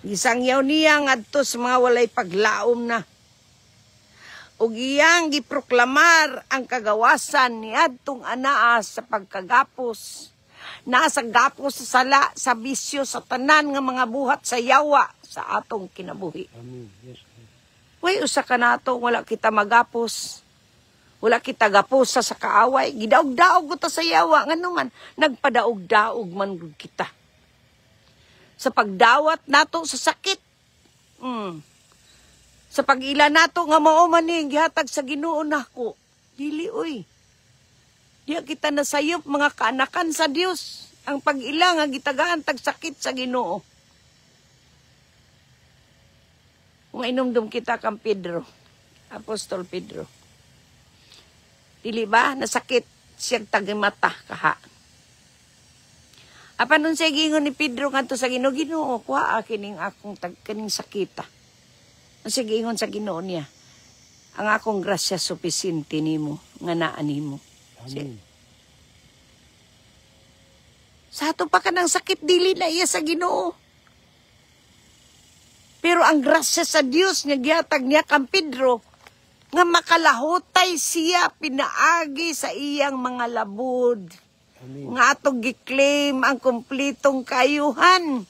Speaker 1: Gisangyaw niya ngadto sa mga walay paglaom na. Ug iyang giproklamar ang kagawasan niadtong anaa sa pagkagapos. Nasa gapos sa sala, sa bisyo, sa tanan nga mga buhat sa yawa sa atong kinabuhi.
Speaker 2: Amen. Yes, Lord.
Speaker 1: Way usa ka nato wala kita magapos. Wala kita gapusa sa kaaway. Gidaog-daog ko ta sa yawa. Nga naman, nagpadaog-daog man kita. Sa pagdawat nato sa sakit. Sa pag-ila nato nga mao man ni gihatag sa Ginoo nako. Dili oy. Diya kita nasayop mga kaanakan sa Dios. Ang pag-ila nga gitagaan tag sakit sa Ginoo. Kung inumdum kita kang Pedro, Apostol Pedro. Dili ba nasakit siyang tagmata kaha. Apan nun siya gingon ni Pedro ngadto sa Ginoo, Ginoo, kuha kining akong kaning sakita. Siya gingon sa Ginoo niya, ang akong grasya supisente nimo nga naa nimo.
Speaker 2: Amen.
Speaker 1: Sa ato pa ka ng sakit dili na iya sa Ginoo. Pero ang grasya sa Dios nga gihatag niya kang Pedro nga makalahutay siya pinaagi sa iyang mga labod.
Speaker 2: Amen.
Speaker 1: Nga atong giklaim ang kumplitong kaayuhan.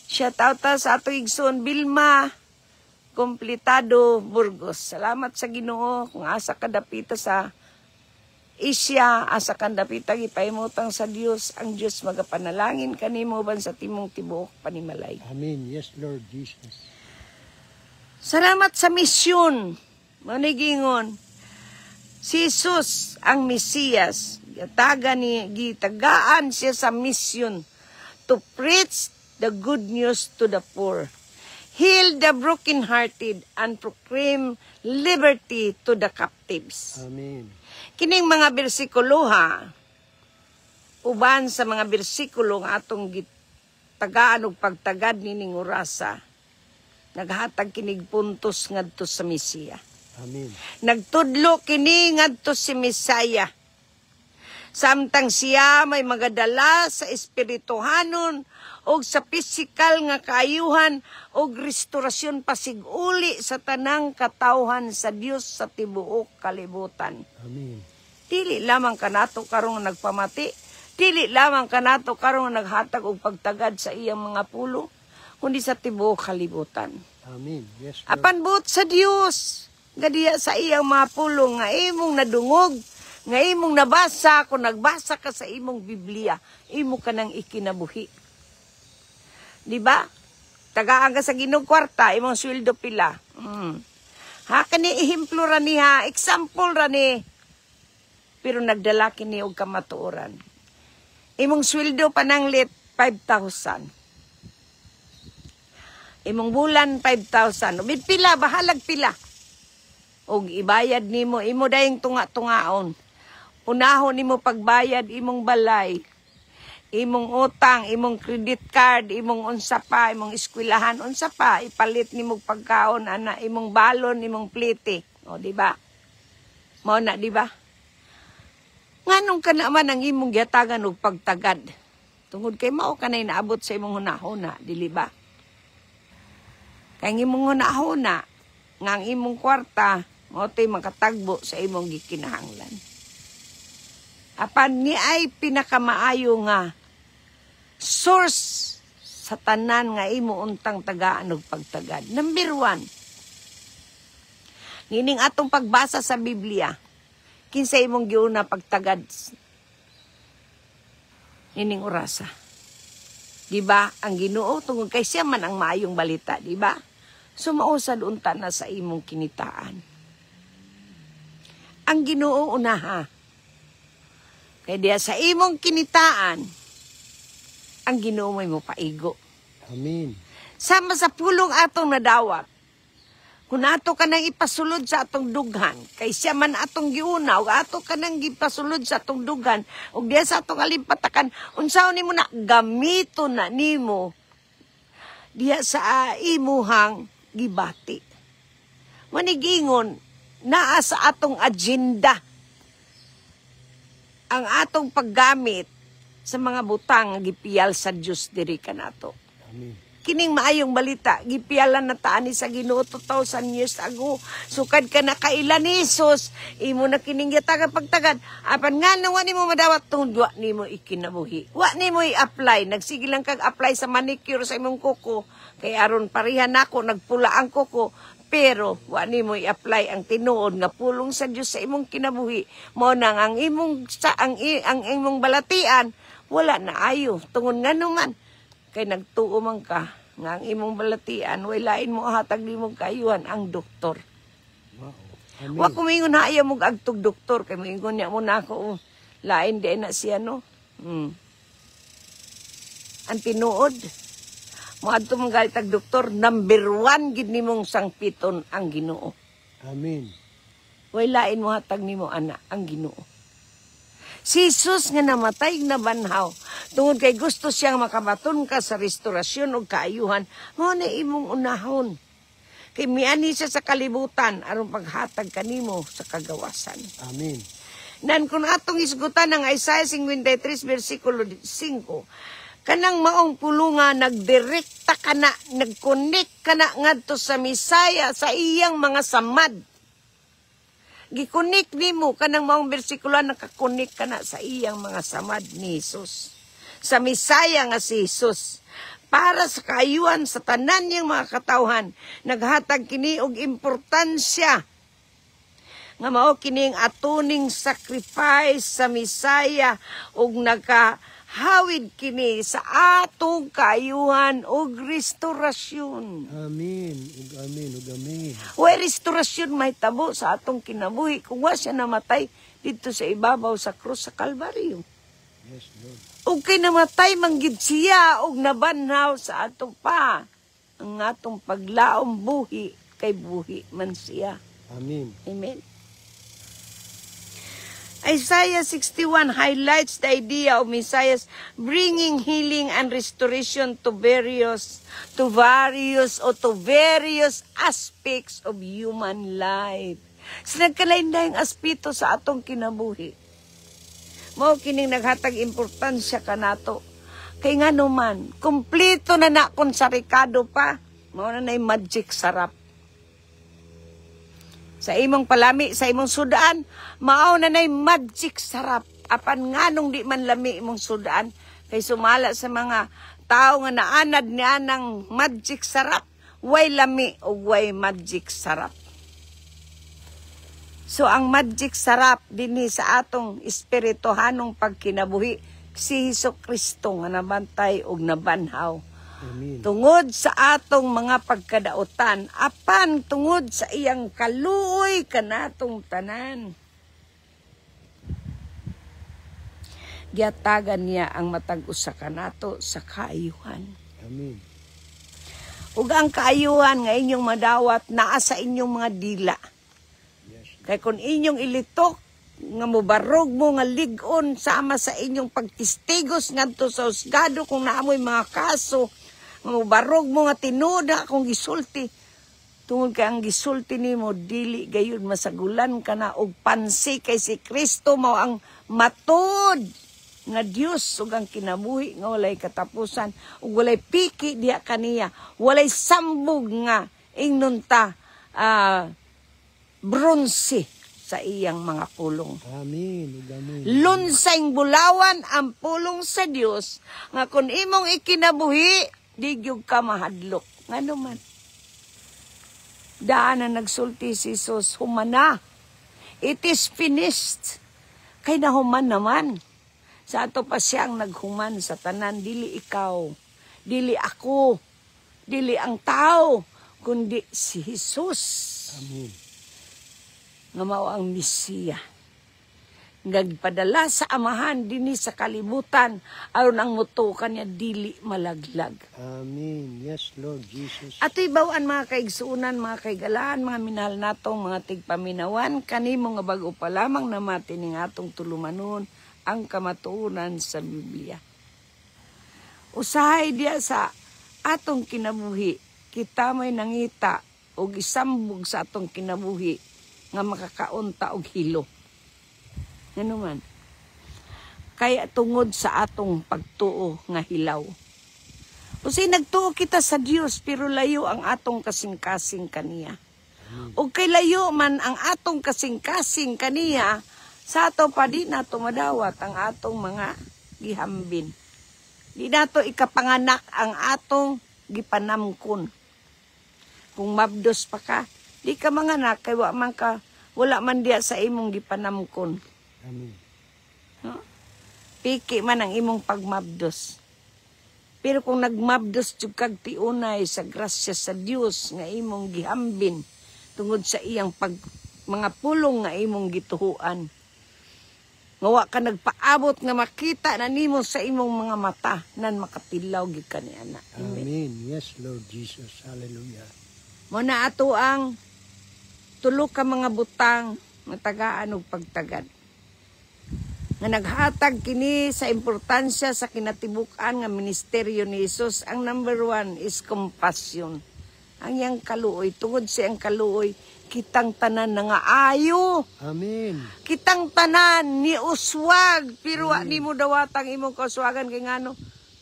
Speaker 1: Shout out sa ato igsoon Vilma Kompletado Burgos. Salamat sa Ginoo kung asa ka dapita sa Asia, asa ka dapita gipahimutang sa Dios, ang Dios magapanalangin kanimo ban sa timong tibuok panimalay.
Speaker 2: Amen. Yes, Lord Jesus.
Speaker 1: Salamat sa misyon. Manigingon, si Jesus ang Mesiyas. Gitagaan siya sa misyon to preach the good news to the poor, heal the brokenhearted, and proclaim liberty to the captives.
Speaker 2: Amen.
Speaker 1: Kining mga bersikulo ha, uban sa mga bersikulo nga atong gitagaan og pagtagad nining orasa, naghatag kinig puntos ngadto sa Mesiya.
Speaker 2: Amen.
Speaker 1: Nagtudlo kini ngadto si Mesaya. Samtang siya may magadala sa espirituhanon o sa pisikal nga kaayuhan o restorasyon pasiguli sa tanang katawhan sa Dios sa tibuok kalibutan.
Speaker 2: Amen.
Speaker 1: Dili lamang kanato karong nagpamati, dili lamang kanato karong naghatag og pagtagad sa iyang mga pulo, kundi sa tibuok kalibutan.
Speaker 2: Amen. Yes, Lord.
Speaker 1: Apan buot sa Dios, gadiya sa iyang mga pulo nga imong nadungog, nga imong nabasa, kung nagbasa ka sa imong Biblia, imo ka nang ikinabuhi. Di ba? Tagaan ka sa Ginoo kwarta, imong sweldo pila. Ha, kani ihimplo ra ni ha, example ra ni. Pero nagdala kini og kamatuoran. Imong sweldo pananglit 5,000. Imong bulan 5,000. Ubid pila, bahalag pila. Og ibayad nimo, imo dayeng tunga-tungaon. Unahon nimo pagbayad imong balay, imong utang, imong credit card, imong unsa pa, imong eskwelahan, unsa pa, ipalit nimo pagkaon ana, imong balon, imong plite. O di ba? Mao na di ba? Nganong ka naman ang imong gihatagan og pagtagad? Tungod kay mao kanay naabot sa imong hunahuna, dili ba? Kay imong hunahuna nga ang imong kwarta mao to'y makatagbo sa imong gikinahanglan. Apan ni ay pinakamaayo nga source sa tanan nga imo untang tagaan og pagtagad. Number 1. Nining atong pagbasa sa Biblia, kinsa imong giuna pagtagad nining orasa. Di ba? Ang Ginoo tungod kay siya man ang maayong balita, di ba? Sumausad unta na sa imong kinitaan. Ang Ginoo unaha. Kaya diya sa imong kinitaan, ang Ginoo may mo paigo.
Speaker 2: Amen.
Speaker 1: Sama sa pulong atong nadawat, kung ato ka nang ipasulod sa atong dughan, kay siya man atong giuna, o ato ka nang ipasulod sa atong dughan, o diya sa atong alimpatakan, unsaon nimo na gamito na nimo, diya sa imuhang gibati. Manigingon, naa sa atong agenda, ang atong paggamit sa mga butang gipiyal sa Dios diri kanato.
Speaker 2: Amen.
Speaker 1: Kining maayong balita, gipiyalan na taani sa Ginoo 2,000 years ago. Sukad ka na kailan ni Jesus, imo na kining gitaga pagtagad. Apan nga wa nimo madawat tungod wa nimo ikinabuhi. Wa nimo i-apply, nagsige lang kag apply sa manicure sa imong kuko. Kay aron pareha nako nagpula ang kuko. Pero wa nimo i-apply ang tinuod nga pulong sa Dios sa imong kinabuhi. Mao nang ang imong ang imong balatian wala na ayo tungod nga naman kay nagtuo man ka nga ang imong balatian, way lain mo hatag nimo kaayuhan ang doktor.
Speaker 2: Wow. Amen.
Speaker 1: Wa ko mingon na ayaw mo agtog doktor, kay mingon niya mo na ako, lain di na siya, no? Ang tinuod, mo adto mong galit ag doktor, number 1 gid nimong sangpiton ang Ginoo.
Speaker 2: Amen.
Speaker 1: Way lain mo hatag nimo ana ang Ginoo. Si Jesus nga namatay na banhaw, tungod kay gusto siyang makabaton ka sa restorasyon o kaayuhan, mo na imong unahon. Kay miani siya sa kalibutan, aron paghatag kanimo sa kagawasan.
Speaker 2: Amen.
Speaker 1: Nan kung atong isgutan ng Isaiah 53 versikulo 5, kanang maong pulunga nagdirekta kana, nagconnect kana ngadto sa Misaya sa iyang mga samad. Gikunik nimo kanang maong bersikulo nakakunik kana sa iyang mga samad ni Jesus. Sa Misaya nga si Jesus. Para sa kaayuhan sa tanan niyang mga katawhan, naghatag kini og importansya nga mao kining atuning sacrifice sa Misaya ug hawid kini sa atong kaayuhan ug restorasyon.
Speaker 2: Amen. Ug amen. Ug amen.
Speaker 1: Way restorasyon may tabo sa atong kinabuhi kung wa siya namatay dito sa ibabaw sa krus sa Kalbaryo.
Speaker 2: Yes, Lord.
Speaker 1: Ug kay namatay manggid siya ug nabanhaw sa atong pa ang atong paglaom buhi kay buhi man siya.
Speaker 2: Amen.
Speaker 1: Amen. Isaiah 61 highlights the idea of Messiah's bringing healing and restoration to various aspects of human life. Sa nagkalain-laing aspeto sa atong kinabuhi. Mao kining naghatag importansya kanato. Kay nga naman, kumpleto na kon sa Ricardo pa, mao na nay magic sarap. Sa imong palami, sa imong sudaan, mao na nay magic sarap. Apan nganong di man lami imong sudaan, kay sumala sa mga tao nga naanad niya ng magic sarap, way lami o way magic sarap. So ang magic sarap dinhi sa atong espirituhanong pagkinabuhi, si Hesukristo nga nabantay og nabanhaw.
Speaker 2: Amen.
Speaker 1: Tungod sa atong mga pagkadautan, apan tungod sa iyang kaluoy kanatong tanan. Giatagan niya ang matag usa kanato sa kaayuhan.
Speaker 2: Amen.
Speaker 1: Ug ang kaayuhan nga inyong madawat naa sa inyong mga dila.
Speaker 2: Yes.
Speaker 1: Kay kung inyong ilitok nga mubarog mo nga ligon sama sa inyong pagtistigos ngadto sa husgado kung naamoy mga kaso, nga mubarog mo nga tinuod akong gisulti. Tungod kay ang gisulti nimo dili gayud masagulan ka na og pansi kay si Kristo mao ang matud nga Dios ug ang kinabuhi nga walay katapusan ug walay piki diha kaniya, walay sambog nga ingnon ta bronze sa iyang mga pulong.
Speaker 2: Amen. Ug amen.
Speaker 1: Lunsayng bulawan ang pulong sa Dios nga kung imong ikinabuhi di gyud ka mahadlok. Ngano man? Daan na nagsulti si Jesus, humana. It is finished. Kay nahuman naman. Sa ato pa siyang naghuman sa tanan, dili ikaw, dili ako, dili ang tao, kundi si Jesus.
Speaker 2: Amen.
Speaker 1: Nga mao ang Mesiya. Nagpadala sa amahan dinhi sa kalibutan aron ang mutukan niya dili malaglag.
Speaker 2: Amen. Yes, Lord Jesus.
Speaker 1: Ato'y bawaan mga kaigsuunan, mga kaigalaan, mga minahal natong mga tigpaminawan, kanimo nga bago pa lamang namati ning atong tulumanon ang kamatuunan sa Biblia. Usahay diya sa atong kinabuhi, kita may nangita o isambog sa atong kinabuhi nga makakaunta og hilo. Ngano man? Kaya tungod sa atong pagtuo nga hilaw. Usay nagtuo kita sa Dios pero layo ang atong kasing-kasing kaniya. O kay layo man ang atong kasing-kasing kaniya, sa ato pa di nato madawat ang atong mga gihambin. Di nato ikapanganak ang atong gipanamkon. Kung mabdos pa ka, di ka manganak kay wala man diya sa imong gipanamkon.
Speaker 2: Amen.
Speaker 1: No? Piki man ang imong pagmabdos. Pero kung nagmabdos jud kag tiunay sa grasya sa Dios nga imong gihambin tungod sa iyang mga pulong nga imong gituhuan. Nga wa ka nagpaabot nga makita na nimo sa imong mga mata nan makatilaw gid ka ni ana.
Speaker 2: Amen. Yes, Lord Jesus. Hallelujah.
Speaker 1: Mo na ato ang tulo ka mga butang nga tagaan og pagtagad. Nga naghatag kini sa importansya sa kinatibuk-an nga ministeryo ni Jesus. Ang number 1 is compassion. Ang yang kaluoy, tungod sa ang kaluoy, kitang tanan na nga ayo.
Speaker 2: Amen.
Speaker 1: Kitang tanan ni uswag. Pero ni mo dawatang imong kauswagan kay ngano.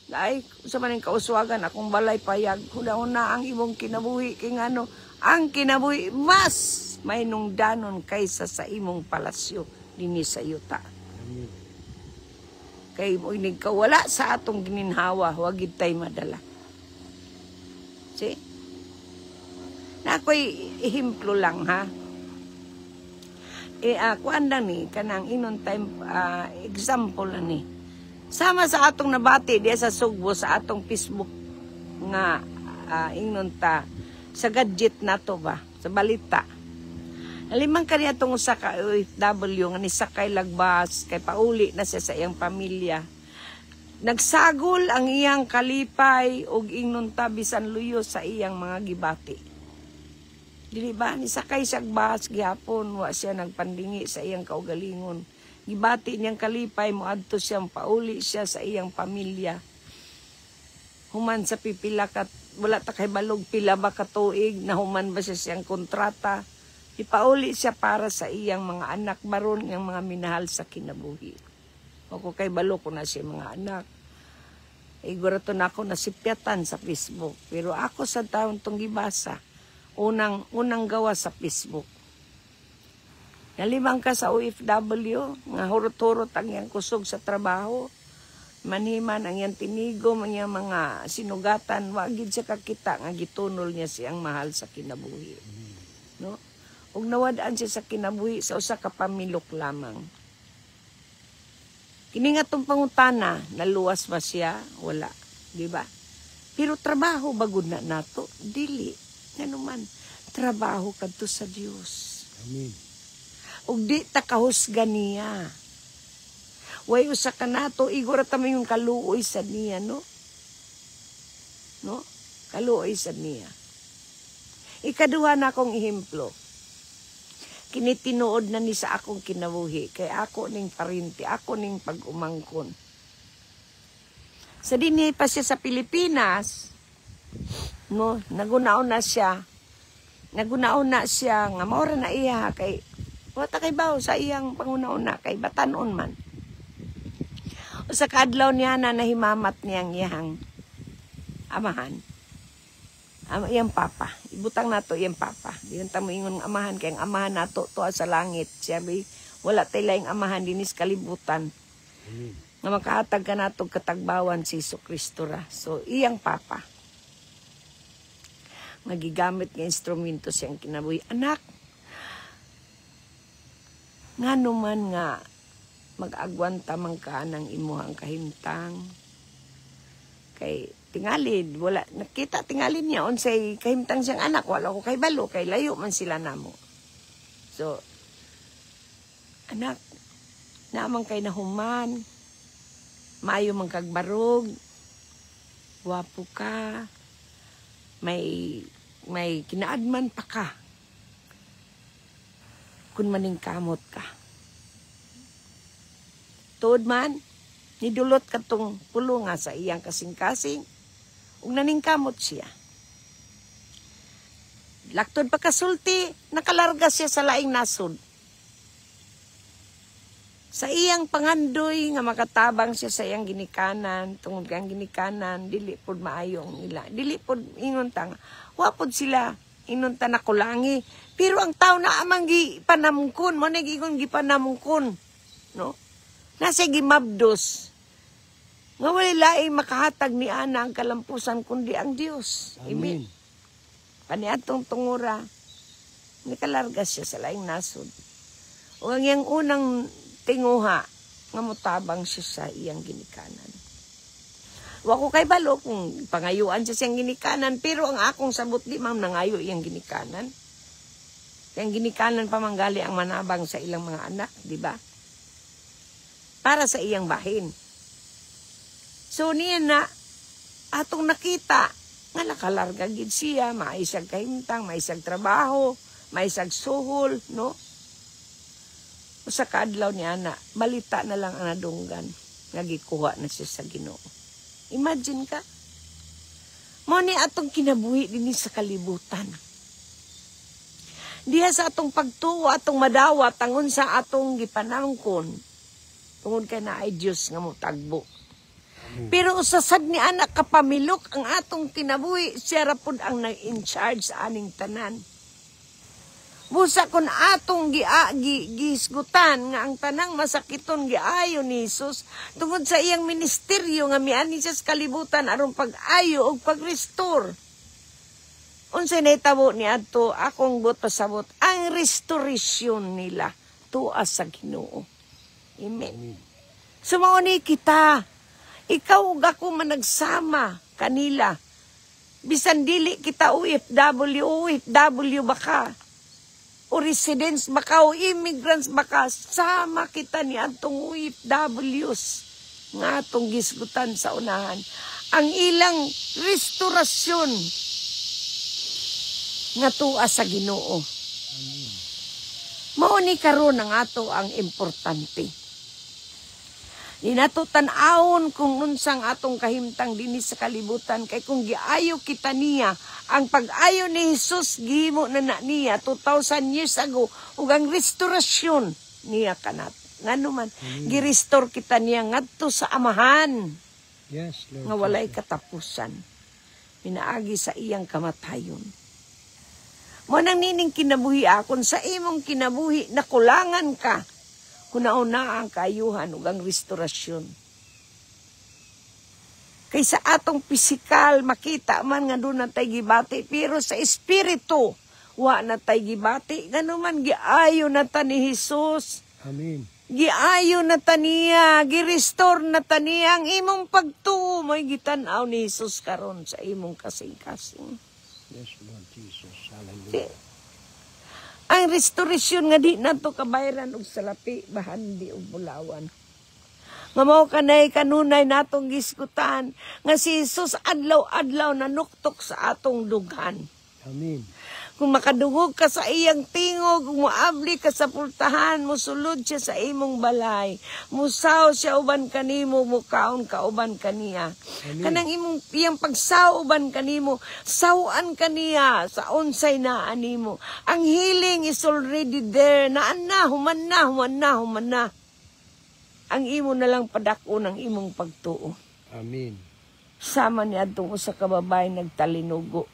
Speaker 1: Ay, sa maning kauswagan, akong balay payag. Huna-una ang imong kinabuhi kay ngano. Ang kinabuhi mas may nungdanon kaysa sa imong palasyo dinhi sa yuta.
Speaker 2: Amen.
Speaker 1: Kay mo inig kawala sa atong gininhawa, wag gid tay madala. See? Na ako'y ihimplo lang ha. Kuan lang ni kanang inon time example na ni. Sama sa atong nabati diya sa Sugbo sa atong Facebook nga ingnon ta sa gadget nato ba sa balita. Alimang kaniya itong usa ka OFW nga nisakay lagbas, kay pauli na siya sa iyang pamilya. Nagsagol ang iyang kalipay o ingnon bisan luyo sa iyang mga gibati. Dili ba, nisakay siya bas, gihapon, wa siya nagpandingi sa iyang kaugalingon. Gibati niyang kalipay, moadto siyang pauli siya sa iyang pamilya. Human sa pipila wala ta kay balog pila ba katuig, na human ba siya siyang kontrata. Ipauli siya para sa iyang mga anak baron ng mga minahal sa kinabuhi. O kay balo ko na siya mga anak. Igurato na ako nasipyatan sa Facebook. Pero ako sa taon tong gibasa, unang gawa sa Facebook. Nalimang ka sa OFW, nga hurot-hurot ang iyang kusog sa trabaho. Maniman ang iyang tinigom, ang iyang mga sinugatan, wagid siya kakita nga gitunol niya siyang mahal sa kinabuhi. No? Ug nawadaan siya sa kinabuhi sa usa ka pamilok lamang. Kini nga tong pangutana, naluwas ba siya? Wala, di ba? Pero trabaho bagud na nato, dili. Ngano man, trabaho kadto sa Dios.
Speaker 2: Amen.
Speaker 1: Ug di ta kahusga niya. Way usa ka nato igura ta yung kaluoy sa niya, no? No? Kaluoy sa niya. Ikaduha na akong ehemplo. Kinitinuod na ni sa akong kinabuhi. Kay ako ning parinti, ako ning pag-umangkon. Sa dinhi pa siya sa Pilipinas, no, nagunaon na siya nga maura na iya kay wata kay bawo sa iyang pangunauna kay batanon man. O sa kadlaw niya na nahimamat niyang iyang amahan. Iyang papa. Ibutang nato iyang papa. Diyan ta mo ingon amahan kay ang amahan nato tuwa sa langit. Sabi wala tay laing amahan dinis kalibutan.
Speaker 2: Amen.
Speaker 1: Nga makahatag ka nato katagbawan si Jesucristo ra. So iyang papa. Magigamit nga instrumento siyang kinabuhi. Anak, nga naman nga mag-agwanta man ka ng imuhang kahimtang. Kay tingalid, wala, nakita tingalid niya, unsay kahimtang siyang anak, wala ko kay balo, kay layo man sila namo. So, anak, naman kay nahuman, maayo man kagbarog, wapo ka, may kinaadman pa ka, kung maning kamot ka. Tuod man, nidulot ka tong pulo nga sa iyang kasing-kasing, ug naningkamot siya. Laktod pa kasulti, nakalarga siya sa laing nasod. Sa iyang pangandoy nga makatabang siya sa iyang ginikanan, tungod kang ginikanan, dili pod maayong nila. Dili pod ingon tang, wa pod sila ingon ta nakulangi. Pero ang tao na amang gipanamungkon, mo nagingon gipanamungkon, no? Nasa gimabdos. Nga wala laing makahatag ni ana ang kalampusan kundi ang Dios.
Speaker 2: Amen.
Speaker 1: Paniatong tungura, nikalarga siya sa laing nasod. O ang iyang unang tinguha, nga mutabang siya sa iyang ginikanan. Wa ko kay balo kung pangayuan siya siyang ginikanan, pero ang akong sabot di ma'am nangayo iyang ginikanan. Yang ginikanan pa manggali ang manabang sa ilang mga anak, di ba? Para sa iyang bahin. So niya na, atong nakita, nga nakalarga gid siya, maisag kahimtang, maisag trabaho, maisag suhol, no? Sa kaadlaw ni ana, balita na lang ang nadunggan, nga gikuha na siya sa Ginoo. Imagine ka, mo ni atong kinabuhi din sa kalibutan. Diha sa atong pagtuo, atong madawat, tangon sa atong gipanangkon, tungod kay na ay Diyos nga mo tagbo. Pero usasad ni anak kapamilok ang atong kinabuhi, siya rapod ang in charge sa aning tanan. Busa kun atong gisgutan nga ang tanang masakiton giayo ni Jesus tungod sa iyang ministeryo nga miani siya sa kalibutan aron pag-ayo og pag-restore. Unsay nahitabo ni adto akong buot pasabot ang restoration nila tuwa sa Ginoo. Amen. Sumauni kita. Ikaw ug ako managsama kanila. Bisan dili kita OFW baka. O residents baka o immigrants baka. Sama kita ni atong OFWs. Nga atong gisgutan sa unahan. Ang ilang restorasyon nga tuwa sa Ginoo. Mauni karon ang ato ang importante. Di nato tan-awon kung unsang atong kahimtang dinhi sa kalibutan kay kung giayo kita niya ang pag-ayo ni Jesus gihimo na niya 2,000 years ago ug ang restorasyon niya kanat nganuman gi-restore kita niya ngadto sa amahan.
Speaker 2: Yes, Lord.
Speaker 1: Nga walay katapusan pinaagi sa iyang kamatayon. Mo nang nining kinabuhi akon sa imong kinabuhi nakulangan ka kunauna ang kaayuhan ug ang restorasyon. Kaysa atong pisikal makita man nga doon natay gibati, pero sa espiritu wa natay gibati. Ganuman giayo na ta ni Jesus.
Speaker 2: Amen.
Speaker 1: Giayo na ta niya, gi-restore na ta niya ang imong pagtuo may gitan-aw ni Jesus karon sa imong kasing-kasing.
Speaker 2: Yes, Lord Jesus. Hallelujah.
Speaker 1: Ang restoration nga di nato kabayran og salapi, bahandi og bulawan. Nga mao kanay kanunay natong gisgutan nga si Jesus adlaw-adlaw nanuktok sa atong dughan.
Speaker 2: Amen.
Speaker 1: Kung makadungog ka sa iyang tingog, muabli ka sa pultahan, musulod siya sa imong balay, musaw siya uban kanimo, mukaon ka uban kaniya.
Speaker 2: Amen.
Speaker 1: Kanang iyang pagsaw uban kanimo, sawan kaniya sa unsay na animo. Ang healing is already there, human na. Ang imo na lang padako ng imong pagtuo.
Speaker 2: Amen.
Speaker 1: Sama ni adtong usa ka babae nagtalinugo.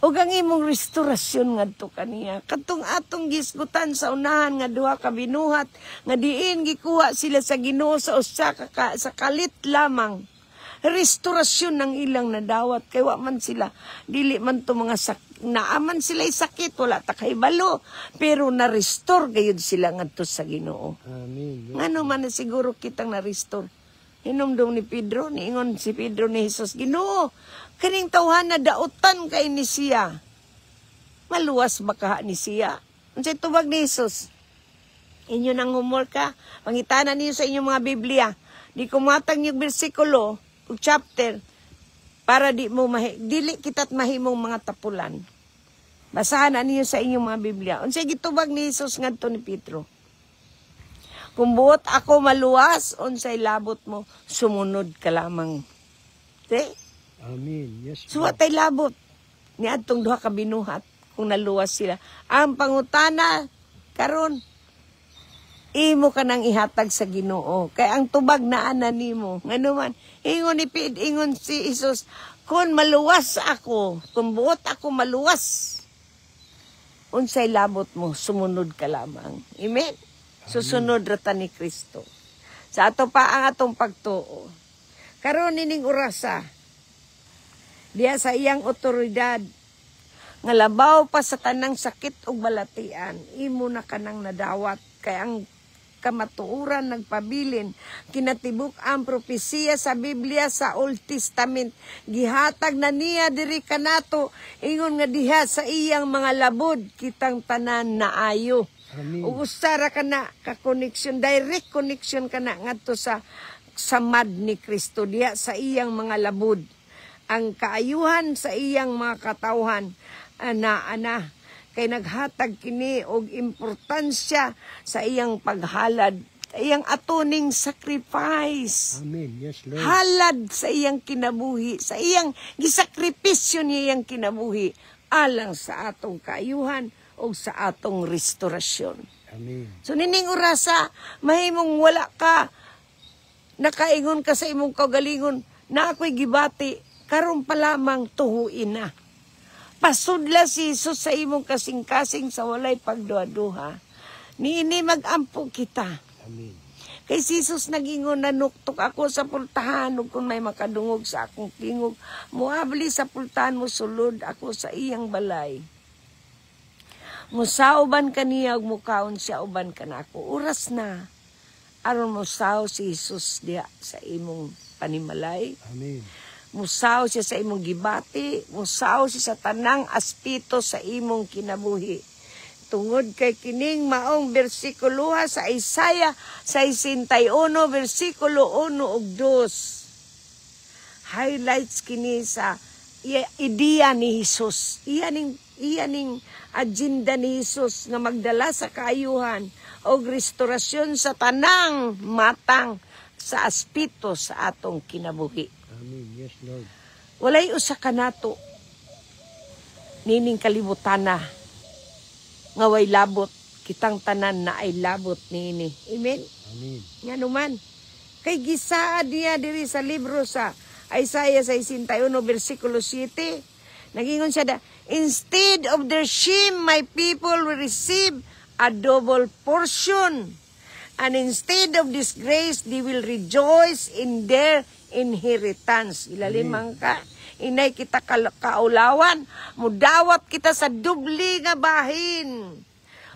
Speaker 1: Ug ang imong restorasyon ngadto kaniya. Katong atong gisgutan sa unahan nga duha ka binuhat nga diin gikuha sila sa Ginoo sa usa ka sa kalit lamang. Restorasyon ng ilang nadawat kay wa man sila dili man to mga naaman sila sakit wala ta kay balo pero na-restore gayud sila ngadto sa Ginoo.
Speaker 2: Amen.
Speaker 1: Ngano man na siguro kitang na-restore. Hinumdum ni Pedro, niingon si Pedro ni Jesus, Ginoo, kaning tawhan na dautan kay ni siya. Maluwas baka ni siya. Unsay tubag ni Jesus? Inyo nang humor ka, pangitanan niyo sa inyong mga Biblia. Di kumatang yung bersikulo, o chapter, para dili kita't mahimong mga tapulan. Basahan niyo sa inyong mga Biblia. Unsay gitubag ni Jesus ngadto ni Pedro? Kung buot ako maluwas, unsay labot mo, sumunod ka lamang. Okay?
Speaker 2: Amen. Yes.
Speaker 1: Suwatay labot. Ni adtong duha ka binuhat kung naluwas sila. Ang pangutana karon imo ka nang ihatag sa Ginoo. Kay ang tubag na ana nimo. Ngano man, ingon si Jesus, kung maluwas ako, kung buot ako maluwas, unsay labot mo, sumunod ka lamang. Amen. Susunod rata ni Kristo. Sa ato pa ang atong pagtuo. Karon nining orasa, diya sa iyang otoridad, nga labaw pa sa tanang sakit ug balatian, imo na kanang nadawat. Kay ang kamatuoran nagpabilin kinatibuk ang propesiya sa Biblia sa Old Testament gihatag na niya diri kanato ingon nga diha sa iyang mga labod kitang tanan naayo.
Speaker 2: Amen.
Speaker 1: Ug usara kana ka connection, direct connection kana ngadto sa samad ni Kristo diha sa iyang mga labod. Ang kaayuhan sa iyang mga katawhan ana kay naghatag kini og importansya sa iyang paghalad, sa iyang atoning sacrifice.
Speaker 2: Amen. Yes, Lord.
Speaker 1: Halad sa iyang kinabuhi, sa iyang gisakripisyo niya iyang kinabuhi alang sa atong kaayuhan o sa atong restorasyon.
Speaker 2: Amen.
Speaker 1: So nining orasa, mahimong wala ka, nakaingon ka sa imong kaugalingon, na ako'y gibati, karon pa lamang tuhuin na. Pasudla si Jesus sa imong kasing-kasing sa walay pagduha-duha. Niini magampo kita.
Speaker 2: Amen.
Speaker 1: Kay si Jesus nagingon, nanuktok ako sa pultahan ug kung may makadungog sa akong tingog, muabli sa pultahan mo sulod ako sa iyang balay. Musauban kaniya ug mukaon siya uban kanako. Oras na aron musaw si Jesus diha sa imong panimalay.
Speaker 2: Amen.
Speaker 1: Musaw siya sa imong gibati, musaw siya sa tanang aspito sa imong kinabuhi. Tungod kay kining maong bersikulo sa Isaiah 61, bersikulo 1 ug 2. Highlights kini sa ideya ni Jesus. Iya ning agenda ni Jesus nga magdala sa kaayuhan o restorasyon sa tanang matang sa aspito sa atong kinabuhi.
Speaker 2: Amen. Yes, Lord.
Speaker 1: Walay usa ka nato nining kalibutana nga way labot, kitang tanan na ay labot nini. Amen.
Speaker 2: Amen.
Speaker 1: Nga naman kay gisaad niya diri sa libro sa Isaiah 61 bersikulo 7. Nagingon siya da, instead of their shame, my people will receive a double portion. And instead of disgrace, they will rejoice in their inheritance. Ilalim man ka, inay kita kaulawan, mudawat kita sa dubli nga bahin.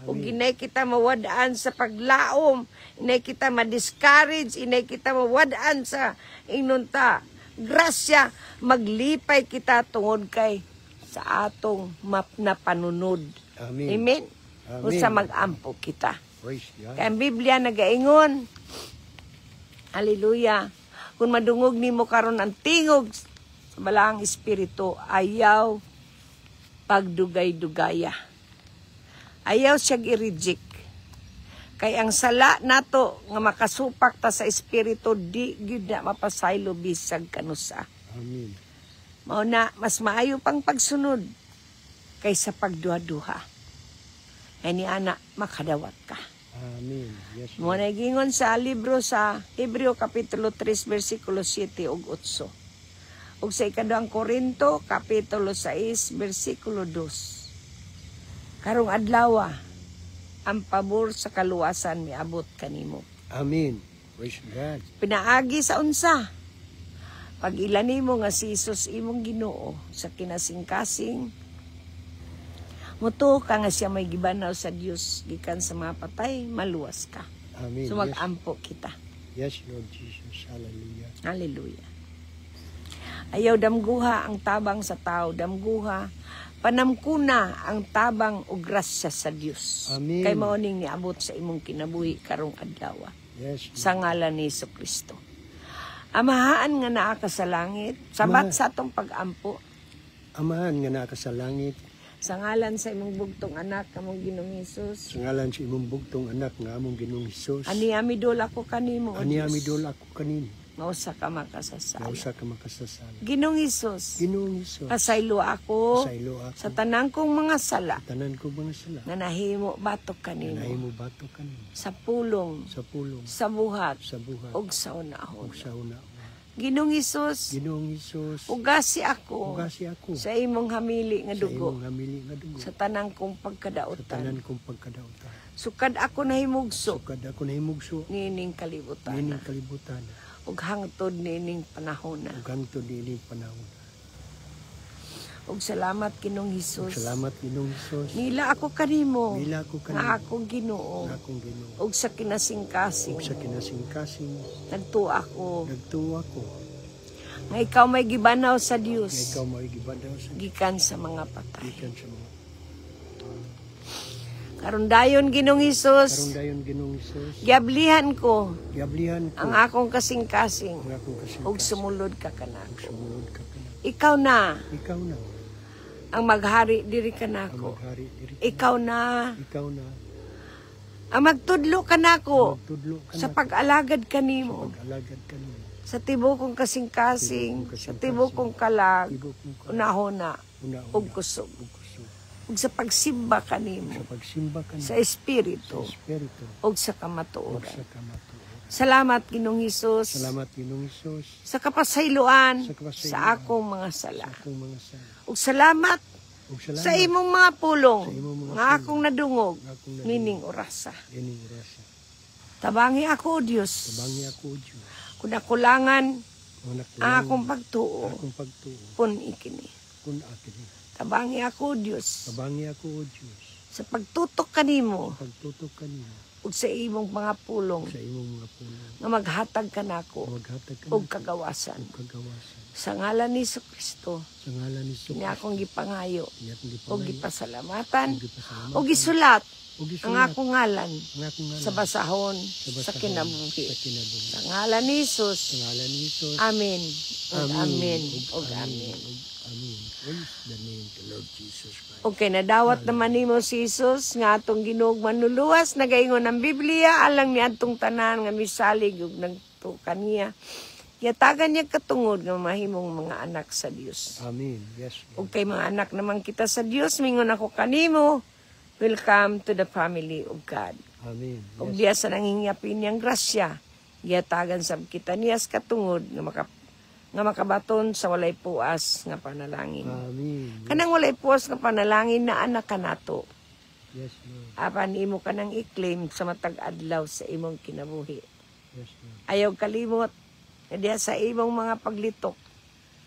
Speaker 1: O inay kita mawadaan sa paglaom, inay kita ma-discourage, inay kita mawadaan sa inunta. Grasya, maglipay kita tungod kay sa atong na panunod.
Speaker 2: Amen.
Speaker 1: Amen?
Speaker 2: Amen.
Speaker 1: O sa mag-ampo kita.
Speaker 2: Praise God.
Speaker 1: Kaya ang Biblia nagaingon, hallelujah, kung madungog nimo karon ang tingog sa balaang espiritu, ayaw pagdugay-dugaya. Ayaw siya i-reject. Kay ang sala nato nga makasupak ta sa espiritu, di gyud na mapasaylo bisag kanusa.
Speaker 2: Amen.
Speaker 1: Mao na mas maayo pang pagsunod kaysa pagduha-duha. Ay ni anak, makadawat ka.
Speaker 2: Amen. Yes,
Speaker 1: Mo
Speaker 2: Lord.
Speaker 1: nagingon sa libro sa Hebreo kapitulo 3 bersikulo 7 ug 8. Ug sa ikaduhang Korinto kapitulo 6 bersikulo 2. Karong adlaw ang pabor sa kaluwasan miabot kanimo.
Speaker 2: Amen. Praise God.
Speaker 1: Pinaagi sa unsa? Pag ilanimo nga si Jesus imong Ginoo sa kinasing-kasing, muto ka nga siya may gibanaw sa Dios gikan sa mga patay, maluwas ka.
Speaker 2: Amen.
Speaker 1: So mag-ampo kita.
Speaker 2: Yes, Lord Jesus. Hallelujah.
Speaker 1: Hallelujah. Ayaw damguha ang tabang sa tao, damguha panamkuna ang tabang ug grasya sa Dios.
Speaker 2: Amen.
Speaker 1: Kay mao ning niabot sa imong kinabuhi karong adlaw.
Speaker 2: Yes, Lord.
Speaker 1: Sa ngalan ni Kristo. Amahaan nga naa ka sa langit, sabat sa atong pag-ampo,
Speaker 2: Amahan nga naka sa langit,
Speaker 1: sa ngalan sa imong bugtong anak kamong Ginoong Hesus.
Speaker 2: sa ngalan sa imong bugtong anak nga among Ginoong Hesus.
Speaker 1: Ani amidol ako kanimo, O
Speaker 2: Ani
Speaker 1: Dios.
Speaker 2: amidol ako kanin.
Speaker 1: Mausa ka makasasala.
Speaker 2: Nausa ka makasasala.
Speaker 1: Ginoong Hesus,
Speaker 2: Ginoong Hesus.
Speaker 1: pasaylo ako
Speaker 2: Pasaylo ako.
Speaker 1: sa tanang kong mga sala
Speaker 2: Tanan ko mga sala.
Speaker 1: nga nahimo batok kanimo
Speaker 2: Nanay mo bato kanin.
Speaker 1: sa pulong,
Speaker 2: Sa pulong.
Speaker 1: sa buhat,
Speaker 2: Sa buhat.
Speaker 1: ug sa unahon.
Speaker 2: O sa una.
Speaker 1: Ginoong Hesus,
Speaker 2: Ginoong Hesus.
Speaker 1: ugasi ako
Speaker 2: Ugasi ako.
Speaker 1: sa imong hamili nga
Speaker 2: Sa
Speaker 1: dugo
Speaker 2: imong hamili nga dugo.
Speaker 1: sa tanang kong
Speaker 2: Sa
Speaker 1: pagkadaotan.
Speaker 2: tanan kong pagkadautan.
Speaker 1: Sukad ako nahimugso
Speaker 2: Sukad ako na himugso.
Speaker 1: nining kalibutan
Speaker 2: Nining kalibutan.
Speaker 1: ug hangtod nining panahon na.
Speaker 2: Ug hangtod nining panahon.
Speaker 1: ug salamat Ginoong Hesus.
Speaker 2: Salamat Ginoong Hesus.
Speaker 1: Nila ako kanimo.
Speaker 2: Nila ako kanimo.
Speaker 1: Nga akong Ginoo.
Speaker 2: Nga akong Ginoo.
Speaker 1: Ug sa kinasing-kasing.
Speaker 2: Ug sa kinasing-kasing
Speaker 1: Nagtuo ako.
Speaker 2: nagtuwa ko.
Speaker 1: Nga ikaw may gibanaw sa
Speaker 2: Nga
Speaker 1: Dios.
Speaker 2: ikaw maigibadaw sa
Speaker 1: Gikan sa mga patay.
Speaker 2: gikan sa mga
Speaker 1: Karon dayon Ginoong
Speaker 2: karon
Speaker 1: Hesus.
Speaker 2: dayon Ginoong Hesus.
Speaker 1: Giablihan ko
Speaker 2: Giablihan ko
Speaker 1: ang akong kasing-kasing.
Speaker 2: ang akong
Speaker 1: Ug
Speaker 2: kasing-kasing.
Speaker 1: sumulod ka kanako.
Speaker 2: Sumunod ka kana.
Speaker 1: Ikaw na
Speaker 2: Ikaw na
Speaker 1: ang maghari diri
Speaker 2: ang
Speaker 1: kanako.
Speaker 2: maghari diri.
Speaker 1: Ikaw na
Speaker 2: Ikaw na
Speaker 1: ang magtudlo kanako
Speaker 2: magtudlo ka
Speaker 1: sa
Speaker 2: na
Speaker 1: pag-alagad kanimo.
Speaker 2: pag-alagad kanimo.
Speaker 1: Sa tibokong kasing-kasing, sa tibokong kalag,
Speaker 2: Ibo kong ka
Speaker 1: unahona,
Speaker 2: una
Speaker 1: ug kusog.
Speaker 2: ug kusog.
Speaker 1: Ug sa pagsimba kanimo,
Speaker 2: Sa pagsimba ka
Speaker 1: sa
Speaker 2: na
Speaker 1: espiritu,
Speaker 2: sa espiritu
Speaker 1: ug sa
Speaker 2: ug
Speaker 1: kamatuoran.
Speaker 2: sa kamatuoran.
Speaker 1: Salamat Ginoong Hesus
Speaker 2: Salamat Ginoong Hesus
Speaker 1: sa kapasayloan
Speaker 2: Sa kapasayloan.
Speaker 1: sa akong mga sala.
Speaker 2: sa akong mga sala.
Speaker 1: Ug salamat
Speaker 2: Ug salamat
Speaker 1: sa imong mga pulong
Speaker 2: Sa imong mga
Speaker 1: nga akong nadungog,
Speaker 2: nga akong nadungog.
Speaker 1: mining orasa.
Speaker 2: ining rasa.
Speaker 1: Tabangi ako, O Dios,
Speaker 2: Tabangi ako o Diyos.
Speaker 1: kung nakulangan
Speaker 2: Kung
Speaker 1: ang
Speaker 2: nakulang
Speaker 1: akong pagtuo,
Speaker 2: akong pagtuo
Speaker 1: pun ikini.
Speaker 2: kun akin.
Speaker 1: Tabangi ako, O Dios,
Speaker 2: Tabangi ako o Diyos.
Speaker 1: sa pagtutok kanimo
Speaker 2: Pagtutok kanimo
Speaker 1: ug sa imong mga pulong
Speaker 2: sa imong mga pulong.
Speaker 1: nga maghatag kanako
Speaker 2: Maghatag ka
Speaker 1: og
Speaker 2: na
Speaker 1: kagawasan.
Speaker 2: og kagawasan.
Speaker 1: Sa ngalan ni Kristo,
Speaker 2: Sa ngalan ni Jesus.
Speaker 1: kini akong gipangayo
Speaker 2: Iyat ng
Speaker 1: og
Speaker 2: gipangayo.
Speaker 1: gipasalamatan
Speaker 2: Og gipasalamatan.
Speaker 1: og gisulat
Speaker 2: Og
Speaker 1: ang
Speaker 2: gisulat
Speaker 1: akong ngalan
Speaker 2: ang akong ngalan
Speaker 1: sa basahon
Speaker 2: sa
Speaker 1: sa
Speaker 2: basahon
Speaker 1: kinabuhi.
Speaker 2: sa kinabuhi.
Speaker 1: Sa ngalan ni Jesus,
Speaker 2: Sa ngalan ni Jesus.
Speaker 1: amen. Ug amen.
Speaker 2: Ug
Speaker 1: Ug amen.
Speaker 2: ug amen. Praise the name of the Lord Jesus Christ.
Speaker 1: Okay, nadawat naman nimo si Jesus nga atong Ginoong manluluwas nagaingon ang Biblia alang ni atong tanan nga misalig ug nagtukan niya. Yatagan niya katungod nga mahimong mga anak sa Dios.
Speaker 2: Amen. Yes,
Speaker 1: Ug
Speaker 2: Lord.
Speaker 1: kay mga anak naman kita sa Dios, mingon ako kanimo, welcome to the family of God.
Speaker 2: Amen.
Speaker 1: Ug
Speaker 2: Yes.
Speaker 1: diya sa nangingyapin niyang grasya, yatagan sa kita niya sa katungod nga makabaton sa walay puas nga panalangin.
Speaker 2: Amen.
Speaker 1: Kanang walay puas nga panalangin na anak kanato.
Speaker 2: Yes, Lord.
Speaker 1: Apan imo kanang i-claim sa matag adlaw sa imong kinabuhi.
Speaker 2: Yes, Lord.
Speaker 1: Ayaw kalimot nga diha sa imong mga paglitok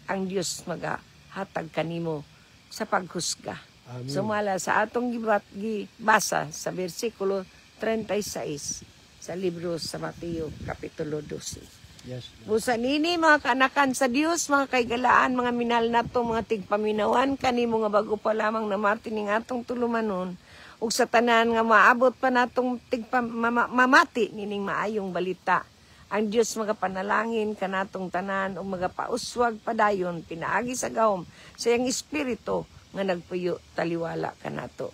Speaker 1: ang Dios magahatag kanimo sa paghusga.
Speaker 2: Amen.
Speaker 1: Sumala sa atong gibasa sa bersikulo 36 sa libro sa Mateo kapitulo 12.
Speaker 2: Yes, Lord.
Speaker 1: Busa nini mga kaanakan sa Dios, mga kaigalaan, mga minal nato, mga tigpaminawan kanimo nga bago pa lamang namati ning atong tulumanon ug sa tanan nga maabot pa natong mamati nining maayong balita. Ang Dios magapanalangin kanatong tanan ug magapauswag padayon pinaagi sa gahom sa iyang espiritu nga nagpuyo taliwala kanato.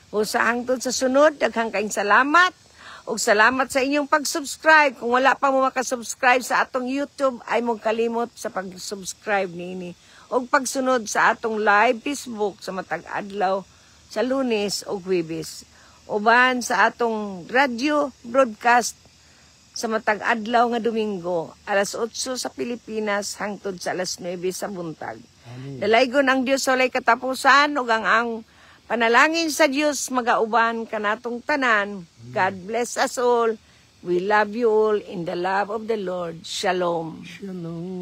Speaker 1: Busa hangtod sa sunod, daghang kaayong salamat. ug salamat sa inyong pag-subscribe. Kung wala pa mo makasubscribe sa atong YouTube, ay mong kalimot sa pag-subscribe nini. ug pagsunod sa atong live Facebook sa matag adlaw sa Lunes ug Huwebes. Uban sa atong radio broadcast sa matag adlaw nga Domingo, alas 8 sa Pilipinas hangtod sa alas 9 sa buntag.
Speaker 2: Amen.
Speaker 1: Dalaygon ang Dios walay katapusan ug ang panalangin sa Dios magauban kanatong tanan. God bless us all. We love you all in the love of the Lord. Shalom.
Speaker 2: Shalom.